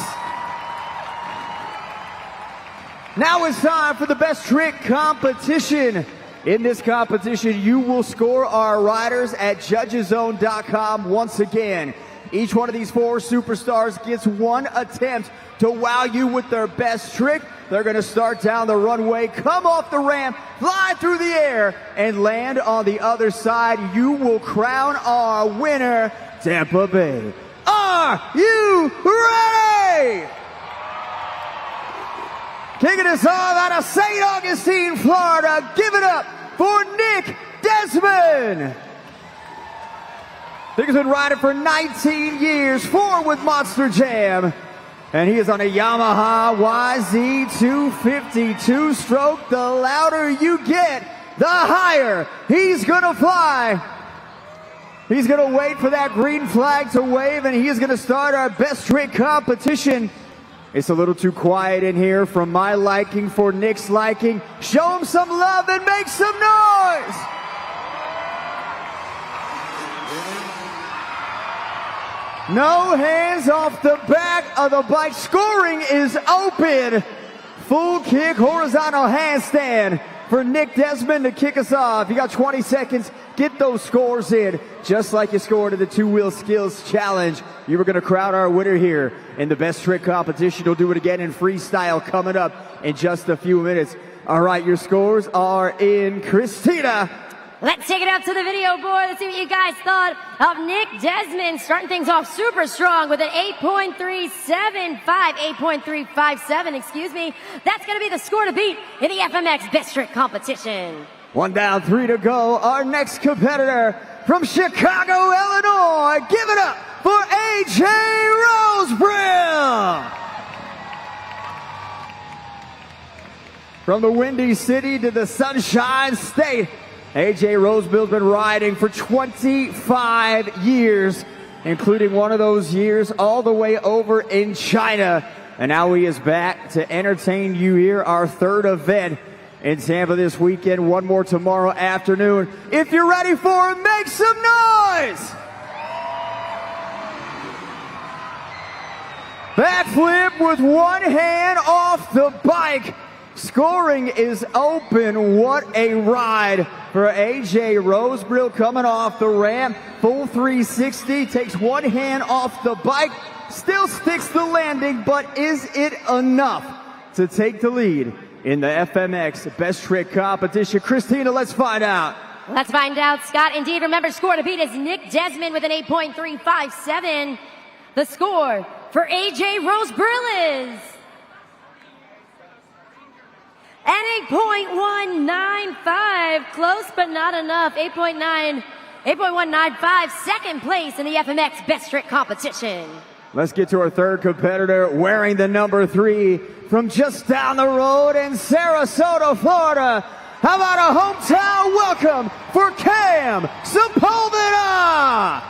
Now it's time for the best trick competition. In this competition, you will score our riders at judgeszone.com once again. Each one of these 4 superstars gets 1 attempt to wow you with their best trick. They're going to start down the runway, come off the ramp, fly through the air, and land on the other side. You will crown our winner, Tampa Bay. Are you ready? Kicking us off out of St. Augustine, Florida. Give it up for Nick Desmond. Nick has been riding for 19 years, 4 with Monster Jam. And he is on a Yamaha YZ250 2-stroke. The louder you get, the higher he's gonna fly. He's gonna wait for that green flag to wave, and he is gonna start our best trick competition. It's a little too quiet in here from my liking for Nick's liking. Show him some love and make some noise. No hands off the back of the bike. Scoring is open. Full kick, horizontal handstand for Nick Desmond to kick us off. You got 20 seconds. Get those scores in, just like you scored in the 2-wheel skills challenge. You were going to crown our winner here in the best trick competition. You'll do it again in freestyle coming up in just a few minutes. All right, your scores are in. Christina. Let's take it out to the video board. Let's see what you guys thought of Nick Desmond, starting things off super strong with an 8.357, excuse me. That's going to be the score to beat in the FMX Best Trick competition. 1 down, 3 to go. Our next competitor from Chicago, Illinois. Give it up for AJ Rosebrill. From the Windy City to the Sunshine State, AJ Rosebrill's been riding for 25 years, including one of those years all the way over in China. And now he is back to entertain you here, our 3rd event in Tampa this weekend. 1 more tomorrow afternoon. If you're ready for it, make some noise! Backflip with 1 hand off the bike. Scoring is open. What a ride for AJ Rosebrill coming off the ramp. Full 360, takes 1 hand off the bike, still sticks the landing, but is it enough to take the lead in the FMX Best Trick competition? Christina, let's find out. Let's find out, Scott. Indeed, remember, score to beat is Nick Desmond with an 8.357. The score for AJ Rosebrill is an 8.195. Close, but not enough. 8.195. Second place in the FMX Best Trick competition. Let's get to our 3rd competitor wearing the number 3 from just down the road in Sarasota, Florida. How about a hometown welcome for Cam Sepulveda?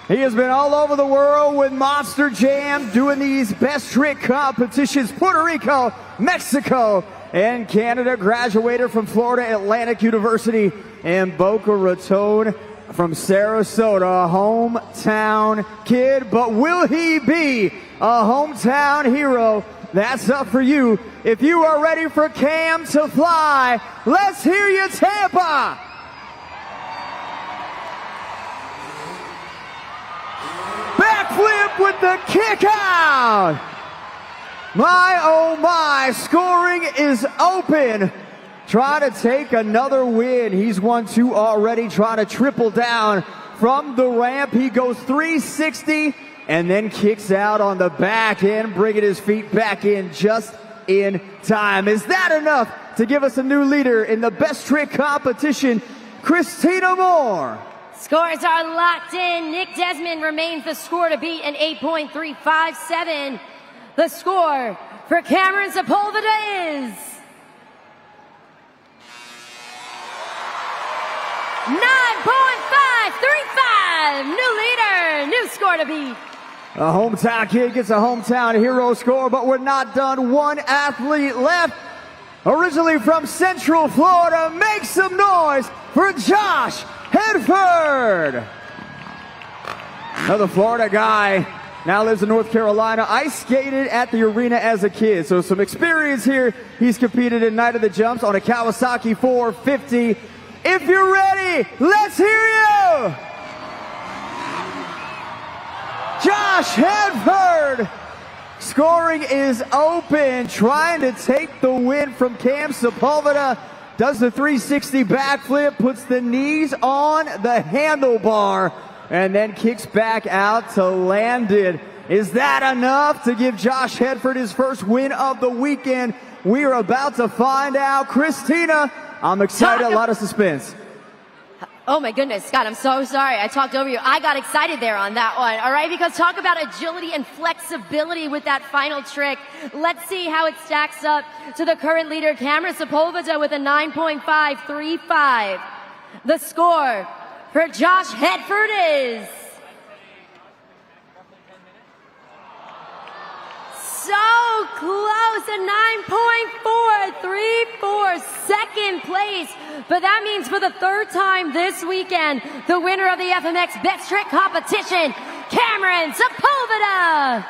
He has been all over the world with Monster Jam, doing these best trick competitions. Puerto Rico, Mexico, and Canada. Graduated from Florida Atlantic University in Boca Raton. From Sarasota, a hometown kid. But will he be a hometown hero? That's up for you. If you are ready for Cam to fly, let's hear you, Tampa! Backflip with the kick out. My, oh my, scoring is open. Trying to take another win. He's won 2 already, trying to triple down from the ramp. He goes 360 and then kicks out on the back end, bringing his feet back in just in time. Is that enough to give us a new leader in the best trick competition? Christina Moore. Scores are locked in. Nick Desmond remains the score to beat, an 8.357. The score for Cameron Sepulveda is 9.535. New leader, new score to beat. A hometown kid gets a hometown hero score, but we're not done. 1 athlete left. Originally from Central Florida, make some noise for Josh Hedford. Another Florida guy now lives in North Carolina. Ice skated at the arena as a kid, so some experience here. He's competed in Night of the Jumps on a Kawasaki 450. If you're ready, let's hear you! Josh Hedford! Scoring is open, trying to take the win from Cam Sepulveda. Does the 360 backflip, puts the knees on the handlebar, and then kicks back out to land it. Is that enough to give Josh Hedford his first win of the weekend? We are about to find out. Christina, I'm excited, a lot of suspense. Oh my goodness, Scott, I'm so sorry. I talked over you. I got excited there on that one, all right? Because talk about agility and flexibility with that final trick. Let's see how it stacks up to the current leader, Cameron Sepulveda, with a 9.535. The score for Josh Hedford is so close, a 9.434, second place. But that means for the third time this weekend, the winner of the FMX Best Trick Competition, Cameron Sepulveda.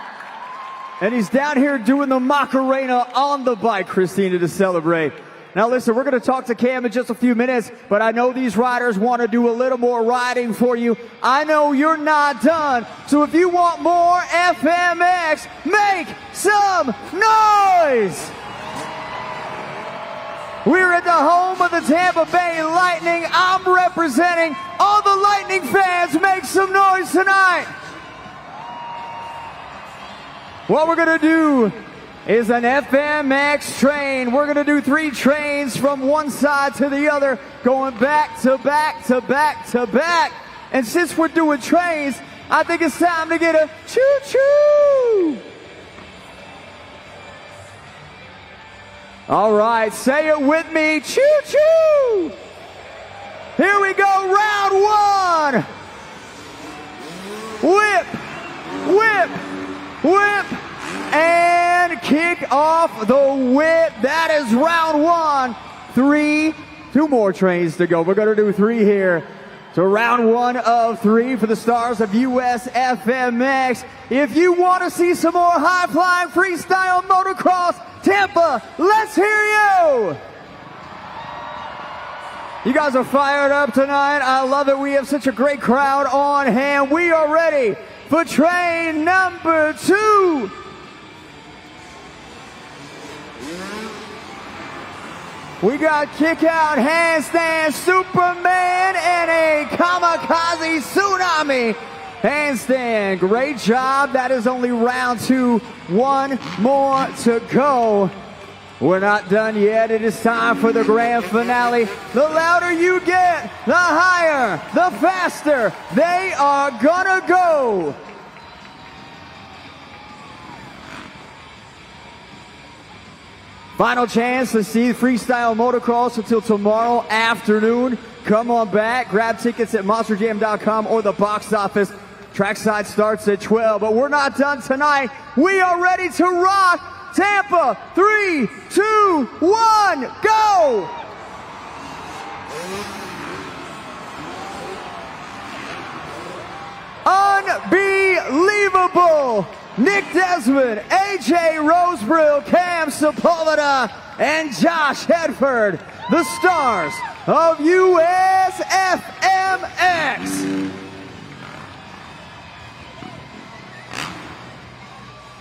And he's down here doing the Macarena on the bike, Christina, to celebrate. Now listen, we're going to talk to Cam in just a few minutes, but I know these riders want to do a little more riding for you. I know you're not done, so if you want more FMX, make some noise! We're at the home of the Tampa Bay Lightning. I'm representing all the Lightning fans. Make some noise tonight! What we're going to do is an FMX train. We're going to do 3 trains from one side to the other, going back to back to back to back. And since we're doing trains, I think it's time to get a choo-choo. All right, say it with me, choo-choo. Here we go, round 1. Whip, whip, whip. And kick off the whip. That is round 1. 3, 2 more trains to go. We're going to do 3 here. So round 1 of 3 for the stars of US FMX. If you want to see some more high-flying freestyle motocross, Tampa, let's hear you! You guys are fired up tonight. I love it. We have such a great crowd on hand. We are ready for train number 2. We got kick out, handstand, Superman, and a kamikaze tsunami handstand. Great job. That is only round 2. 1 more to go. We're not done yet. It is time for the grand finale. The louder you get, the higher, the faster they are gonna go. Final chance to see freestyle motocross until tomorrow afternoon. Come on back, grab tickets at monsterjam.com or the box office. Trackside starts at 12, but we're not done tonight. We are ready to rock. Tampa, 3, 2, 1, go! Unbelievable! Nick Desmond, AJ Rosebrill, Cam Sepulveda, and Josh Hedford, the stars of USFMX.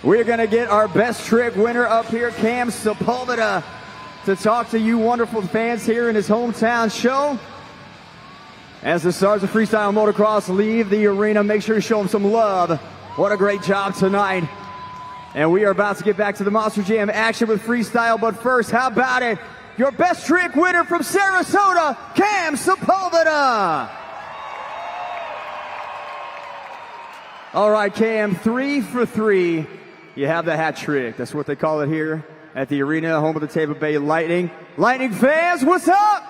We're going to get our best trick winner up here, Cam Sepulveda, to talk to you wonderful fans here in his hometown show. As the stars of freestyle motocross leave the arena, make sure you show them some love. What a great job tonight. And we are about to get back to the Monster Jam action with freestyle. But first, how about it? Your best trick winner from Sarasota, Cam Sepulveda. All right, Cam, 3 for 3. You have the hat trick. That's what they call it here at the arena, home of the Tampa Bay Lightning. Lightning fans, what's up?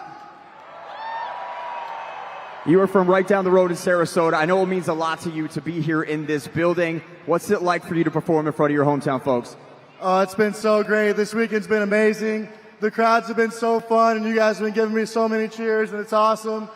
You are from right down the road in Sarasota. I know it means a lot to you to be here in this building. What's it like for you to perform in front of your hometown folks? Oh, it's been so great. This weekend's been amazing. The crowds have been so fun, and you guys have been giving me so many cheers, and it's awesome.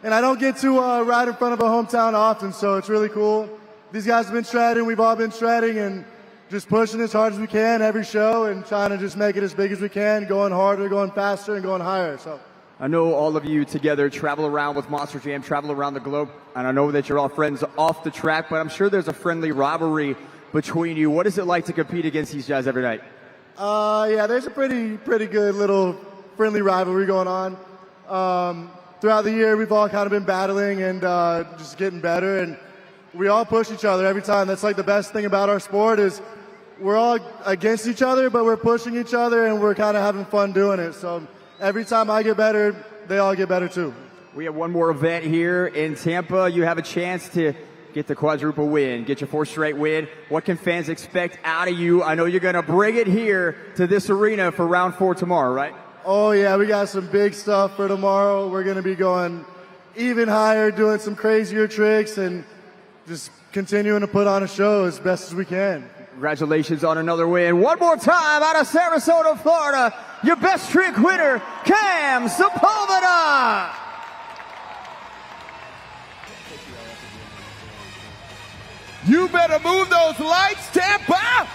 And I don't get to ride in front of a hometown often, so it's really cool. these guys have been shredding, we've all been shredding, and just pushing as hard as we can every show and trying to just make it as big as we can, going harder, going faster, and going higher. So I know all of you together travel around with Monster Jam, travel around the globe, and I know that you're all friends off the track, but I'm sure there's a friendly rivalry between you. What is it like to compete against these guys every night? Yeah, there's a pretty good little friendly rivalry going on. Throughout the year, we've all kind of been battling and just getting better, and we all push each other every time. That's like the best thing about our sport is we're all against each other, but we're pushing each other, and we're kind of having fun doing it. So every time I get better, they all get better too. We have one more event here in Tampa. You have a chance to get the quadruple win, get your 4th straight win. What can fans expect out of you? I know you're going to bring it here to this arena for round 4 tomorrow, right? Oh yeah, we got some big stuff for tomorrow. We're going to be going even higher, doing some crazier tricks, and just continuing to put on a show as best as we can. Congratulations on another win. One more time out of Sarasota, Florida, your best trick winner, Cam Sepulveda. You better move those lights, Tampa!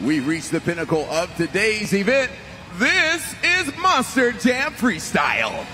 We've reached the pinnacle of today's event. This is Monster Jam Freestyle.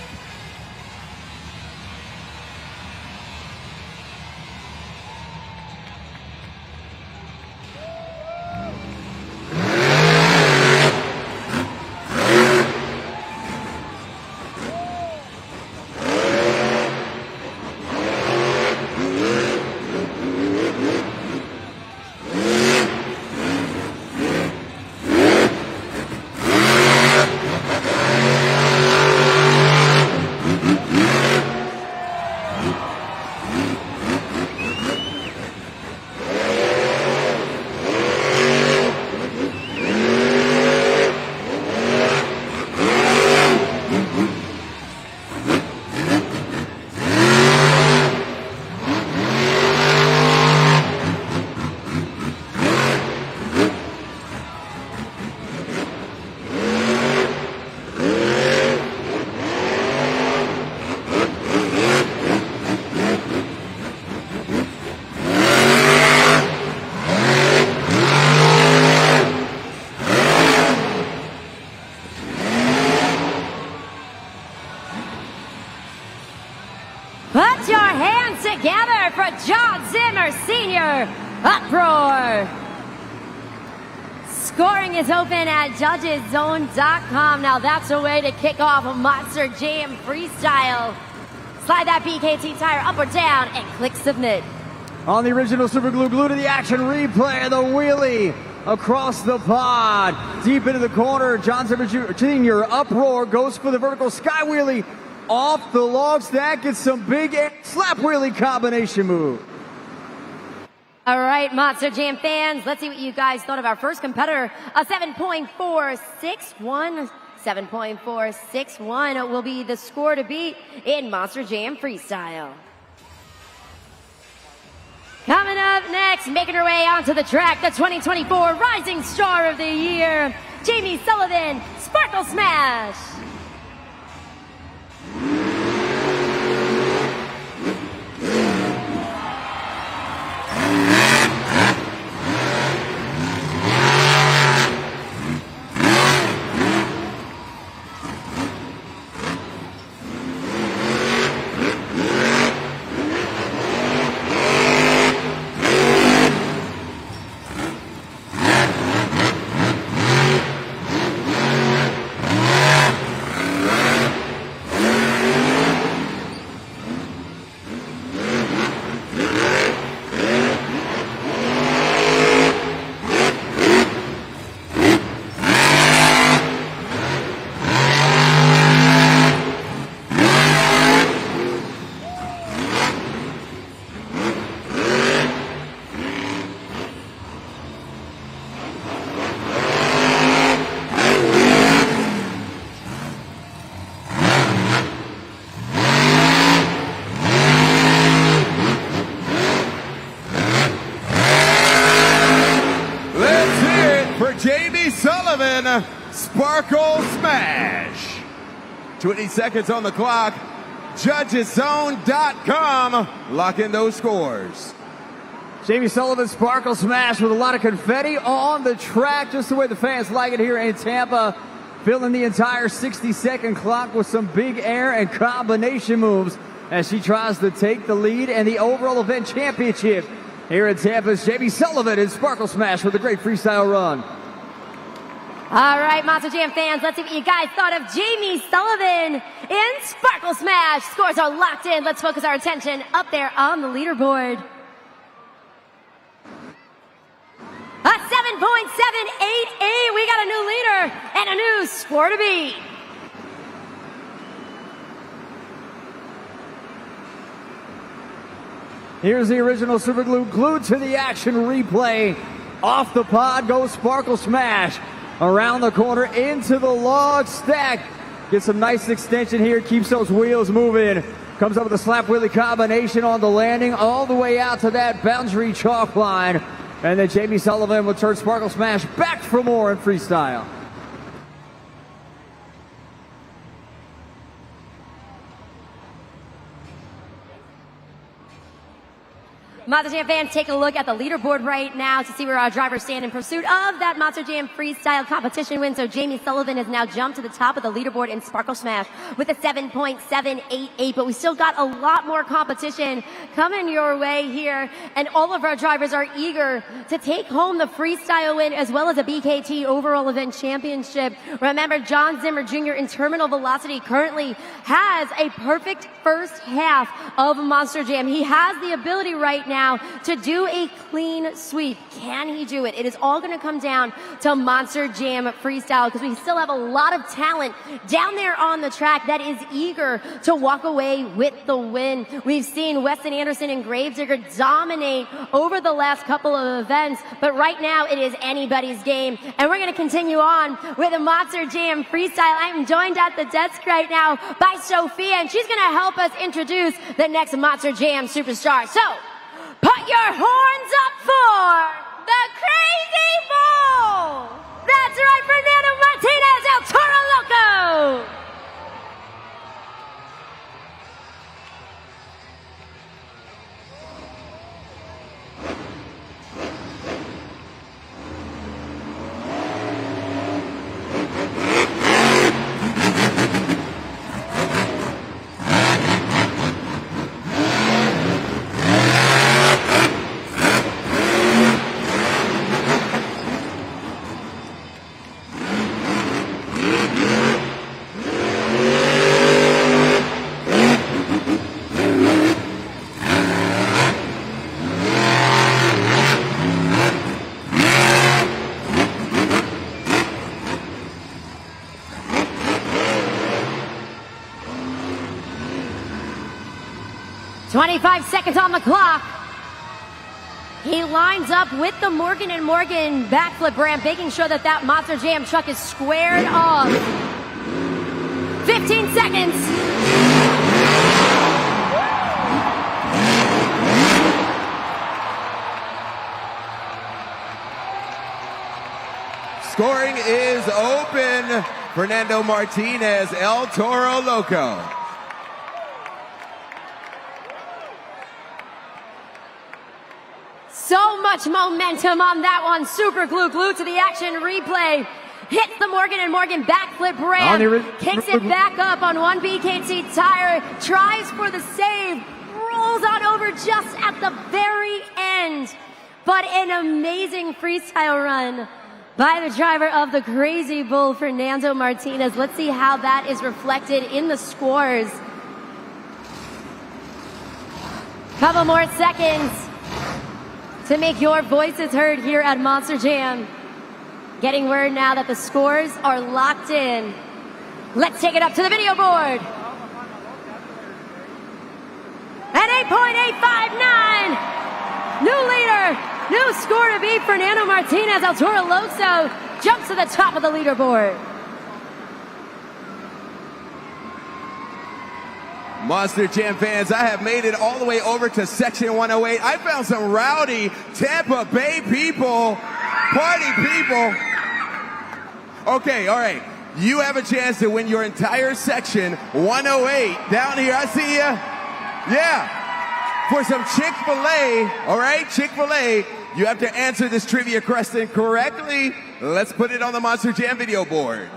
Put your hands together for John Zimmer Sr. Uproar. Scoring is open at judgeszone.com. Now that's a way to kick off a Monster Jam Freestyle. Slide that BKT tire up or down and click submit. On the original Super Glue, glue to the action replay, the wheelie across the pod. Deep into the corner, John Zimmer Jr. Uproar goes for the vertical sky wheelie off the log stack. Gets some big slap wheelie combination move. All right, Monster Jam fans, let's see what you guys thought of our first competitor. A 7.461. 7.461 will be the score to beat in Monster Jam Freestyle. Coming up next, making her way onto the track, the 2024 Rising Star of the Year, Jamie Sullivan, Sparkle Smash. Jamie Sullivan, Sparkle Smash. 20 seconds on the clock. JudgesZone.com. Lock in those scores. Jamie Sullivan sparkle smash with a lot of confetti on the track, just the way the fans like it here in Tampa. Filling the entire 60-second clock with some big air and combination moves as she tries to take the lead and the overall event championship here in Tampa's Jamie Sullivan in sparkle smash with a great freestyle run. All right, Monster Jam fans, let's see what you guys thought of Jamie Sullivan in Sparkle Smash. Scores are locked in. Let's focus our attention up there on the leaderboard. A 7.788. We got a new leader and a new score to beat. Here's the original Super Glue glued to the action replay. Off the pod goes Sparkle Smash. Around the corner into the log stack. Gets some nice extension here. Keeps those wheels moving. Comes up with a slap wheelie combination on the landing. All the way out to that boundary chalk line. And then Jamie Sullivan will turn Sparkle Smash back for more in freestyle. Monster Jam fans, take a look at the leaderboard right now to see where our drivers stand in pursuit of that Monster Jam freestyle competition win. So Jamie Sullivan has now jumped to the top of the leaderboard in Sparkle Smash with a 7.788. But we still got a lot more competition coming your way here. And all of our drivers are eager to take home the freestyle win as well as a BKT overall event championship. Remember, John Zimmer Jr. in Terminal Velocity currently has a perfect first half of Monster Jam. He has the ability right now to do a clean sweep. Can he do it? It is all going to come down to Monster Jam freestyle because we still have a lot of talent down there on the track that is eager to walk away with the win. We've seen Weston Anderson and Gravedigger dominate over the last couple of events, but right now it is anybody's game. And we're going to continue on with a Monster Jam freestyle. I am joined at the desk right now by Sophia, and she's going to help us introduce the next Monster Jam superstar. So, put your horns up for the Crazy Bull! That's right, Fernando Martinez, El Toro Loco! Seconds on the clock. He lines up with the Morgan & Morgan backflip ramp, making sure that that Monster Jam truck is squared off. 15 seconds. Scoring is open. Fernando Martinez, El Toro Loco. So much momentum on that one. Super Glue glued to the action replay. Hits the Morgan & Morgan backflip ramp. Kicks it back up on one BKT tire. Tries for the save. Rolls on over just at the very end. But an amazing freestyle run by the driver of the Crazy Bull, Fernando Martinez. Let's see how that is reflected in the scores. Couple more seconds to make your voices heard here at Monster Jam. Getting word now that the scores are locked in. Let's take it up to the video board. At 8.859, new leader, new score to beat. Fernando Martinez, El Toro Loco jumps to the top of the leaderboard. Monster Jam fans, I have made it all the way over to section 108. I found some rowdy Tampa Bay people, party people. Okay, all right. you have a chance to win your entire section 108 down here. I see ya. Yeah. For some Chick-fil-A, all right? Chick-fil-A, you have to answer this trivia question correctly. Let's put it on the Monster Jam video board.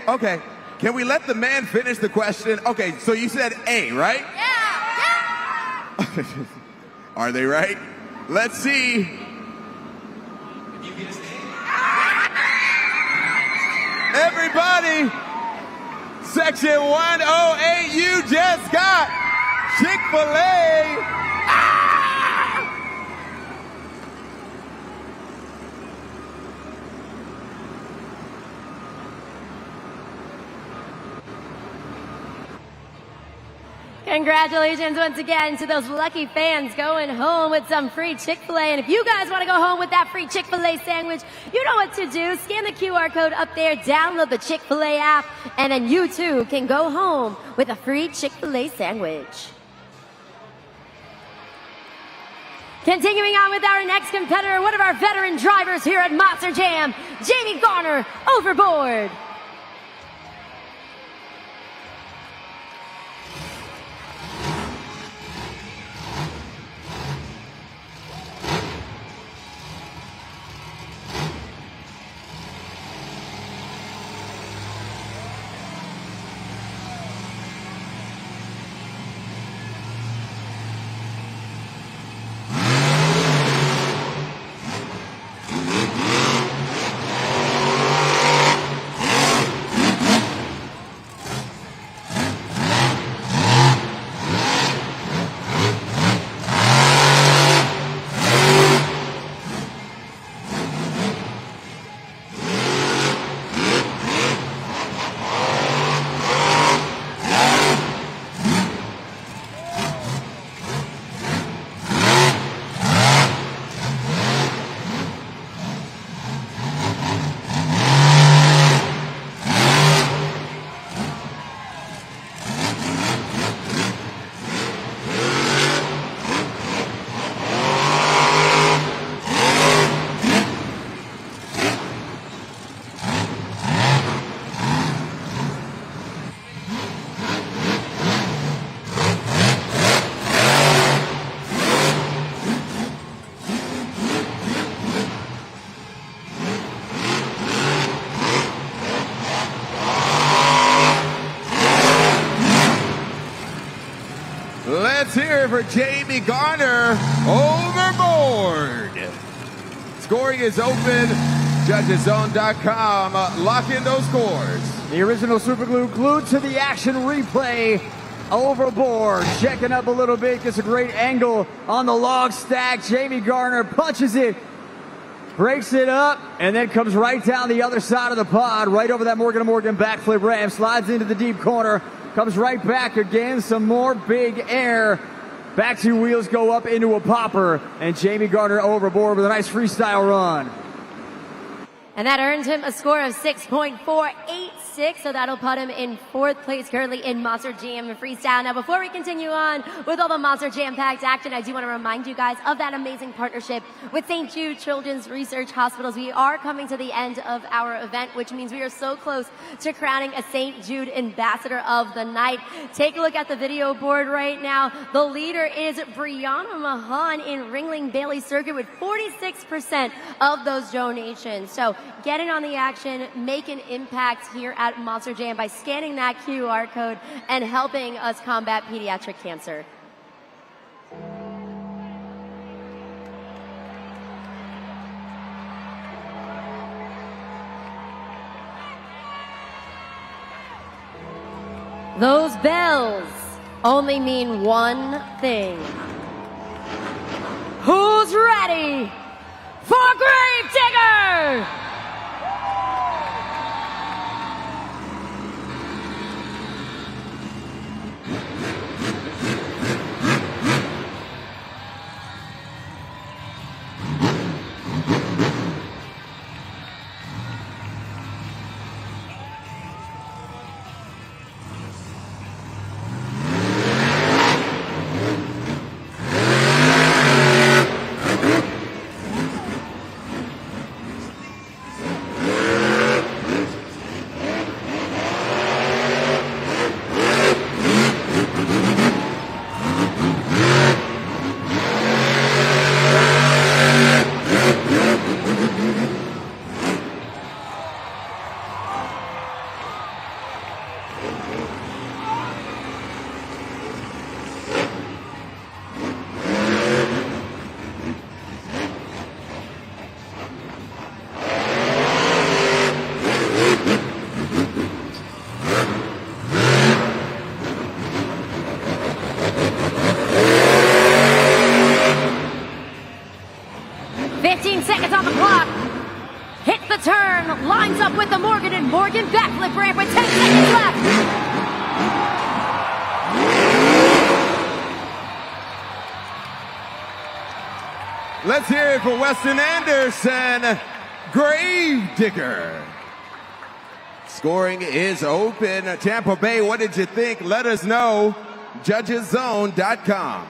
Okay. Can we let the man finish the question? Okay, so you said A, right? Yeah. Are they right? Let's see. Everybody, section 108, you just got Chick-fil-A. Congratulations once again to those lucky fans going home with some free Chick-fil-A. And if you guys want to go home with that free Chick-fil-A sandwich, you know what to do. Scan the QR code up there, download the Chick-fil-A app, and then you too can go home with a free Chick-fil-A sandwich. Continuing on with our next competitor, one of our veteran drivers here at Monster Jam, Jamie Garner, overboard. Let's hear it for Jamie Garner, overboard. Scoring is open. JudgesZone.com. Lock in those scores. The original Super Glue glued to the action replay. Overboard, checking up a little bit, gets a great angle on the log stack. Jamie Garner punches it, breaks it up, and then comes right down the other side of the pod, right over that Morgan & Morgan backflip ramp, slides into the deep corner, comes right back again, some more big air. Back two wheels go up into a popper, and Jamie Garner overboard with a nice freestyle run. And that earned him a score of 6.486, so that'll put him in fourth place currently in Monster Jam Freestyle. Now, before we continue on with all the Monster Jam-packed action, I do want to remind you guys of that amazing partnership with St. Jude Children's Research Hospitals. We are coming to the end of our event, which means we are so close to crowning a St. Jude Ambassador of the Night. Take a look at the video board right now. The leader is Brianna Mahan in Ringling Bailey Circuit with 46% of those donations. So get in on the action, make an impact here at Monster Jam by scanning that QR code and helping us combat pediatric cancer. Those bells only mean one thing. Who's ready for Gravedigger? turn, lines up with the Morgan and Morgan backflip ramp with 10 seconds left. Let's hear it for Weston Anderson, Gravedigger. Scoring is open. Tampa Bay, what did you think? Let us know. JudgesZone.com.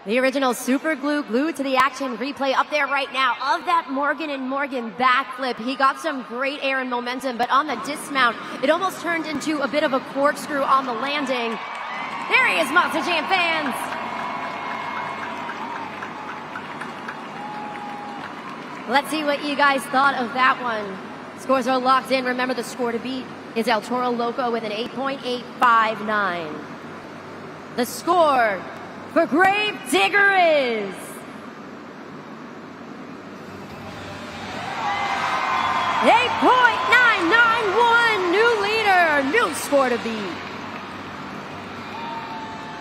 The original super glue glued to the action replay up there right now of that Morgan and Morgan backflip. He got some great air and momentum, but on the dismount, it almost turned into a bit of a corkscrew on the landing. There he is, Monster Jam fans. Let's see what you guys thought of that one. Scores are locked in. Remember, the score to beat is El Toro Loco with an 8.859. The score for Gravedigger is 8.991. New leader, new score to beat.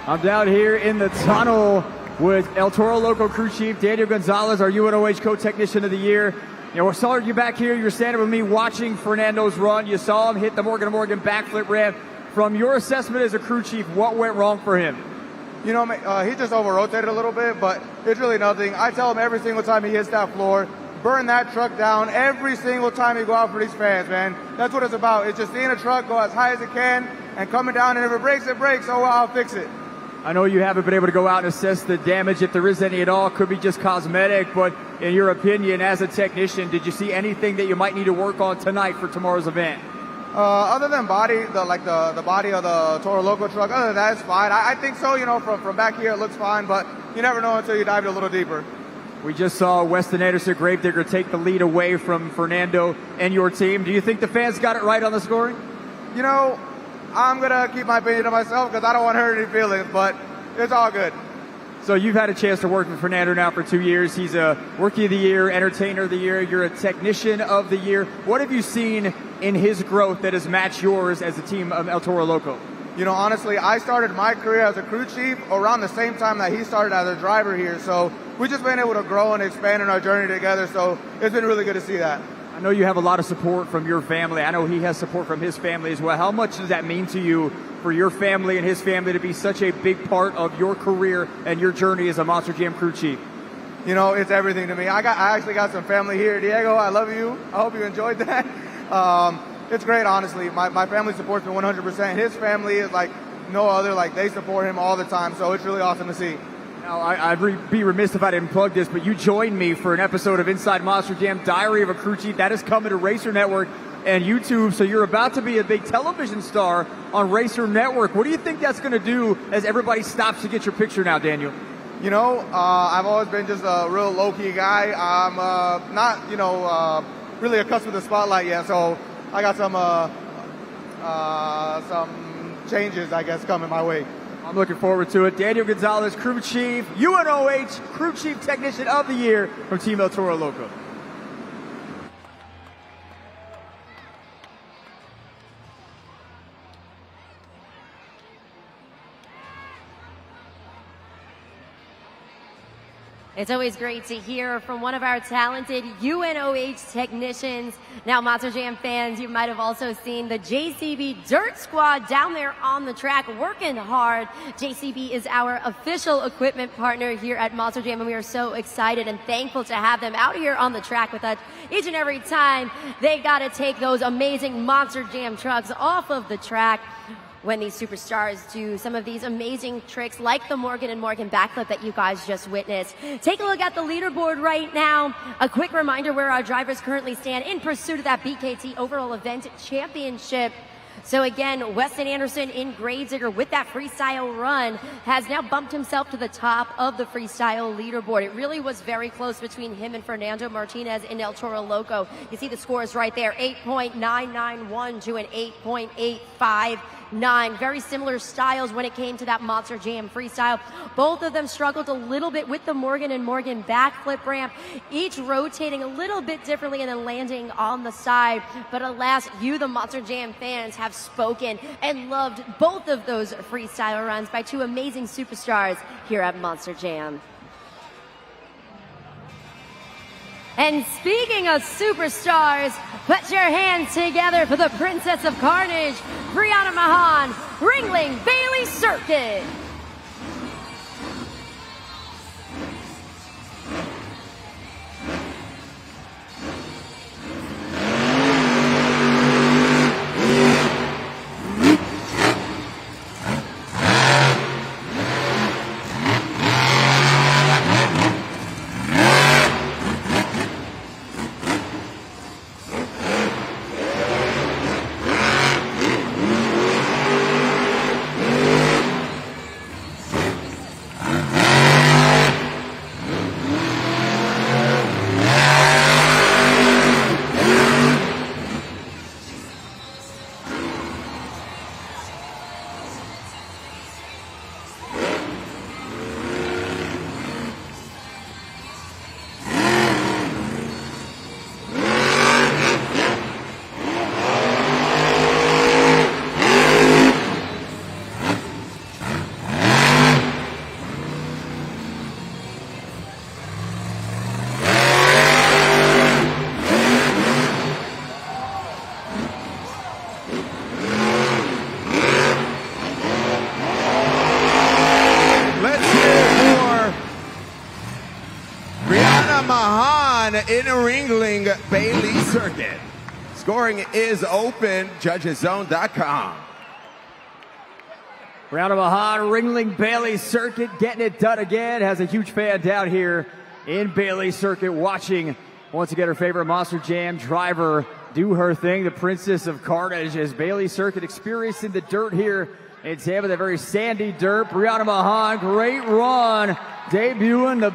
I'm down here in the tunnel with El Toro Loco crew chief Daniel Gonzalez, our UNOH co-technician of the year. You know, we saw you back here. You're standing with me watching Fernando's run. You saw him hit the Morgan & Morgan backflip ramp. From your assessment as a crew chief, what went wrong for him? You know, he just over-rotated a little bit, but it's really nothing. I tell him every single time he hits that floor, burn that truck down every single time you go out for these fans, man. That's what it's about. It's just seeing a truck go as high as it can and coming down, and if it breaks, it breaks. Oh, well, I'll fix it. I know you haven't been able to go out and assess the damage, if there is any at all. Could be just cosmetic, but in your opinion, as a technician, did you see anything that you might need to work on tonight for tomorrow's event? Other than body, the body of the Toro Loco truck, other than that, it's fine. I think so, you know, from back here it looks fine, but you never know until you dive a little deeper. We just saw Weston Anderson, Gravedigger, take the lead away from Fernando and your team. Do you think the fans got it right on the scoring? You know, I'm going to keep my opinion to myself because I don't want to hurt any feelings, but it's all good. So you've had a chance to work with Fernando now for 2 years. He's a Rookie of the Year, Entertainer of the Year. You're a Technician of the Year. What have you seen in his growth that has matched yours as a team of El Toro Loco? You know, honestly, I started my career as a crew chief around the same time that he started as a driver here. So we've just been able to grow and expand in our journey together. So it's been really good to see that. I know you have a lot of support from your family. I know he has support from his family as well. How much does that mean to you for your family and his family to be such a big part of your career and your journey as a Monster Jam crew chief? You know, it's everything to me. I actually got some family here. Diego, I love you. I hope you enjoyed that. It's great, honestly. My family supports me 100%. His family is like no other. Like, they support him all the time. So it's really awesome to see. Now, I'd be remiss if I didn't plug this, but you joined me for an episode of Inside Monster Jam, Diary of a Crew Chief. That is coming to Racer Network and YouTube, so you're about to be a big television star on Racer Network. What do you think that's going to do as everybody stops to get your picture now, Daniel? You know, I've always been just a real low-key guy. I'm not, you know, really accustomed to the spotlight yet, so I got some changes, I guess, coming my way. I'm looking forward to it. Daniel Gonzalez, crew chief, UNOH crew chief technician of the year from Team El Toro Loco. It's always great to hear from one of our talented UNOH technicians. Now, Monster Jam fans, you might have also seen the JCB Dirt Squad down there on the track working hard. JCB is our official equipment partner here at Monster Jam, and we are so excited and thankful to have them out here on the track with us each and every time they got to take those amazing Monster Jam trucks off of the track when these superstars do some of these amazing tricks like the Morgan and Morgan backflip that you guys just witnessed. Take a look at the leaderboard right now. A quick reminder where our drivers currently stand in pursuit of that BKT Overall Event Championship. So again, Weston Anderson in Gravedigger with that freestyle run has now bumped himself to the top of the freestyle leaderboard. It really was very close between him and Fernando Martinez in El Toro Loco. You see the scores right there, 8.991 to an 8.859. Very similar styles when it came to that Monster Jam freestyle. Both of them struggled a little bit with the Morgan and Morgan backflip ramp, each rotating a little bit differently and then landing on the side. But alas, you, the Monster Jam fans, have spoken and loved both of those freestyle runs by two amazing superstars here at Monster Jam. And speaking of superstars, put your hands together for the Princess of Carnage, Brianna Mahan, Ringling Bailey Circuit. In Ringling Bailey Circuit. Scoring is open, judgeszone.com. Brianna Mahan, Ringling Bailey Circuit, getting it done again. Has a huge fan down here in Bailey Circuit watching once again her favorite Monster Jam driver do her thing. The Princess of Carnage as Bailey Circuit experiencing the dirt here in Tampa, the very sandy dirt. Brianna Mahan, great run, debuting the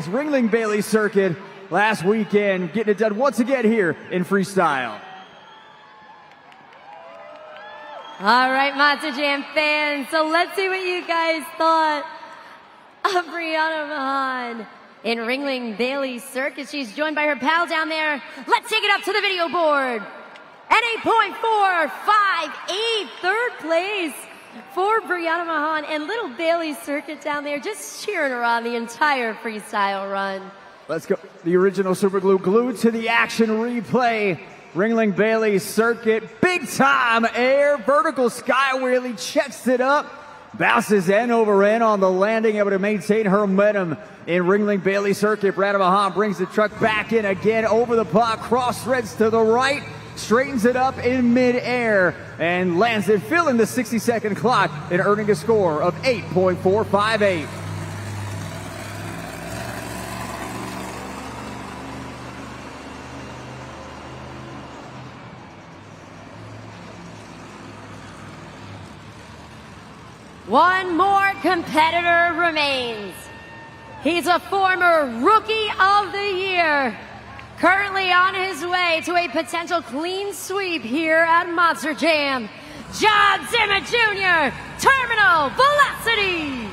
Ringling Bailey Circuit last weekend, getting it done once again here in Freestyle. All right, Monster Jam fans, so let's see what you guys thought of Brianna Mahan in Ringling Bailey Circuit. She's joined by her pal down there. Let's take it up to the video board. An 8.458, third place for Brianna Mahan and little Bailey Circuit down there, just cheering her on the entire freestyle run. Let's go. The original Super Glue glued to the action replay. Ringling Bailey Circuit, big time air, vertical sky wheelie, checks it up, bounces end over end on the landing, able to maintain her momentum in Ringling Bailey Circuit. Brianna Mahan brings the truck back in again over the pot, cross threads to the right, straightens it up in midair, and lands it, filling the 60-second clock and earning a score of 8.458. One more competitor remains. He's a former Rookie of the Year, currently on his way to a potential clean sweep here at Monster Jam. John Zimmer Jr., Terminal Velocity.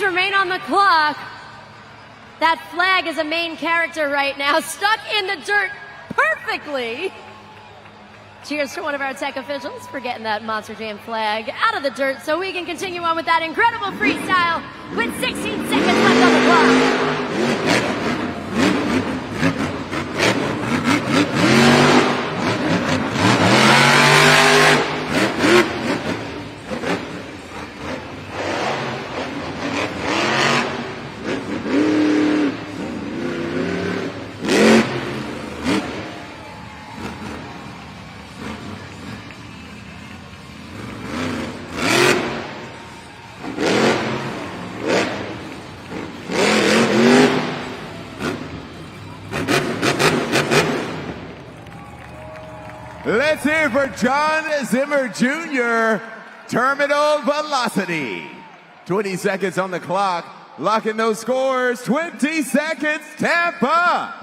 Remain on the clock. That flag is a main character right now, stuck in the dirt perfectly. Cheers to one of our tech officials for getting that Monster Jam flag out of the dirt so we can continue on with that incredible freestyle with 16 seconds left on the clock. Let's hear for John Zimmer Jr., Terminal Velocity. 20 seconds on the clock. Locking those scores. 20 seconds, Tampa.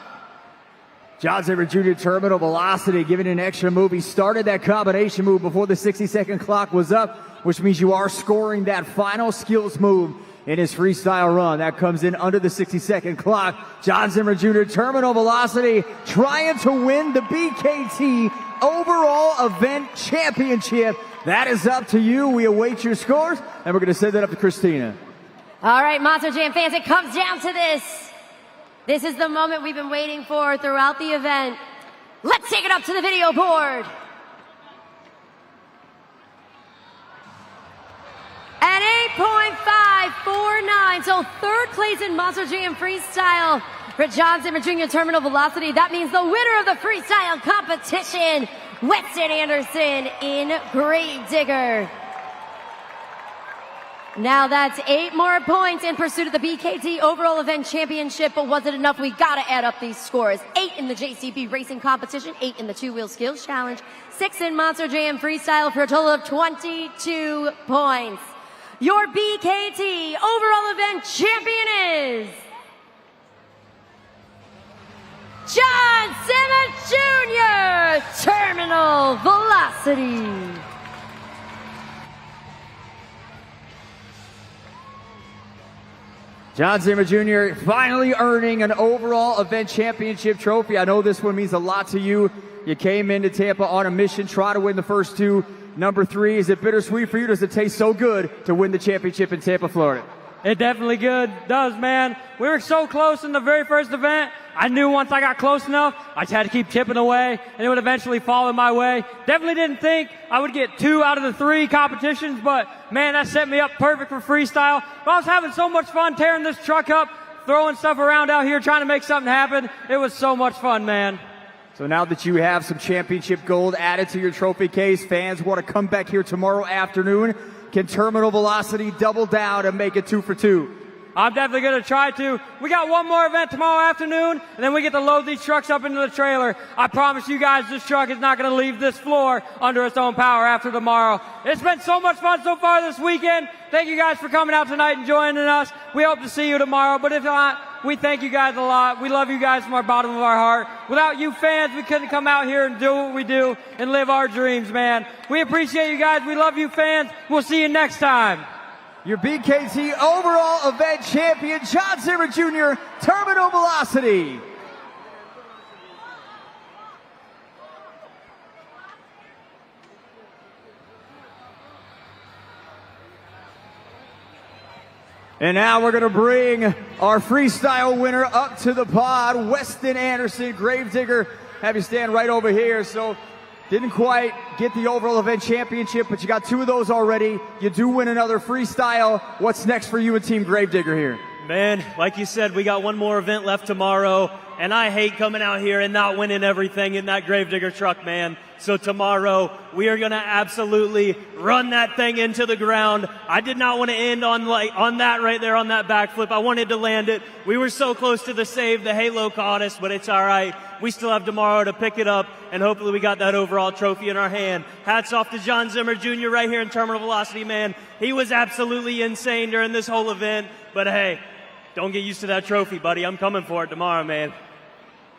John Zimmer Jr. Terminal Velocity giving an extra move. He started that combination move before the 60-second clock was up, which means you are scoring that final skills move in his freestyle run. That comes in under the 60-second clock. John Zimmer Jr. Terminal Velocity trying to win the BKT Overall Event Championship. That is up to you. We await your scores, and we're going to send that up to Christina. All right, Monster Jam fans, it comes down to this. This is the moment we've been waiting for throughout the event. Let's take it up to the video board. At 8.549, so third place in Monster Jam Freestyle for John Zimmer Jr. Terminal Velocity. That means the winner of the freestyle competition, Weston Anderson in Gravedigger. Now that's 8 more points in pursuit of the BKT Overall Event Championship, but was it enough? We gotta add up these scores. 8 in the JCB Racing Competition, 8 in the Two-Wheel Skills Challenge, 6 in Monster Jam Freestyle for a total of 22 points. Your BKT Overall Event Champion is John Zimmer Jr. Terminal Velocity. John Zimmer Jr. finally earning an overall event championship trophy. I know this one means a lot to you. You came into Tampa on a mission, try to win the first two. Number 3, is it bittersweet for you? Does it taste so good to win the championship in Tampa, Florida? It definitely does, man. We were so close in the very first event. I knew once I got close enough, I just had to keep chipping away, and it would eventually fall in my way. Definitely didn't think I would get 2 out of the 3 competitions, but man, that set me up perfect for freestyle. But I was having so much fun tearing this truck up, throwing stuff around out here, trying to make something happen. It was so much fun, man. So now that you have some championship gold added to your trophy case, fans want to come back here tomorrow afternoon. Can Terminal Velocity double down and make it 2 for 2? I'm definitely going to try to. We got one more event tomorrow afternoon, and then we get to load these trucks up into the trailer. I promise you guys this truck is not going to leave this floor under its own power after tomorrow. It's been so much fun so far this weekend. Thank you guys for coming out tonight and joining us. We hope to see you tomorrow, but if not, we thank you guys a lot. We love you guys from our bottom of our heart. Without you fans, we couldn't come out here and do what we do and live our dreams, man. We appreciate you guys. We love you fans. We'll see you next time. Your BKT Overall Event Champion, John Zimmer Jr., Terminal Velocity. And now we're going to bring our freestyle winner up to the pod, Weston Anderson, Gravedigger. Have you stand right over here. So didn't quite get the overall event championship, but you got 2 of those already. You do win another freestyle. What's next for you and Team Gravedigger here? Man, like you said, we got one more event left tomorrow, and I hate coming out here and not winning everything in that Gravedigger truck, man. So tomorrow, we are going to absolutely run that thing into the ground. I did not want to end on that right there on that backflip. I wanted to land it. We were so close to the save. The halo caught us, but it's all right. We still have tomorrow to pick it up, and hopefully we got that overall trophy in our hand. Hats off to John Zimmer Jr. right here in Terminal Velocity, man. He was absolutely insane during this whole event, but hey, don't get used to that trophy, buddy. I'm coming for it tomorrow, man.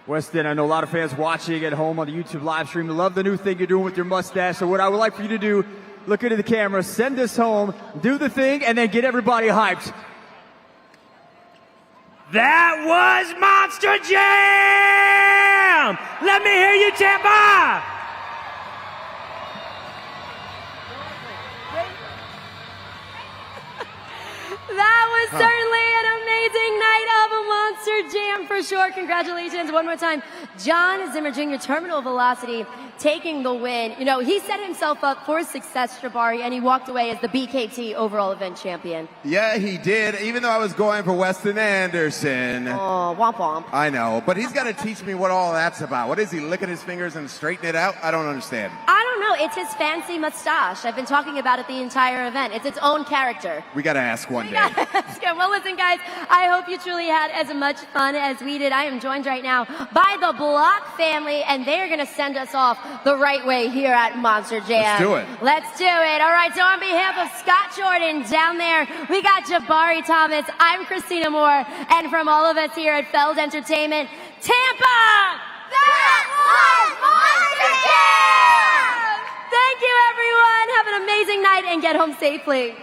Weston, I know a lot of fans watching at home on the YouTube live stream. They love the new thing you're doing with your mustache. So what I would like for you to do, look into the camera, send us home, do the thing, and then get everybody hyped. That was Monster Jam! Let me hear you, Tampa! That was certainly an amazing night of a Monster Jam for sure. Congratulations one more time. John Zimmer Jr. Terminal Velocity taking the win. You know, he set himself up for success, Jabari, and he walked away as the BKT overall event champion. Yeah, he did, even though I was going for Weston Anderson. Oh, womp womp. I know, but he's got to teach me what all that's about. What is he, licking his fingers and straighten it out? I don't understand. I don't know. it's his fancy mustache. I've been talking about it the entire event. It's its own character. We got to ask one day. Well, listen, guys, I hope you truly had as much fun as we did. I am joined right now by the Block family, and they're going to send us off the right way here at Monster Jam. Let's do it. Let's do it. All right, so on behalf of Scott Jordan down there, we got Jabari Thomas. I'm Christina Moore, and from all of us here at Feld Entertainment, Tampa! That was Monster Jam! Thank you, everyone. Have an amazing night and get home safely.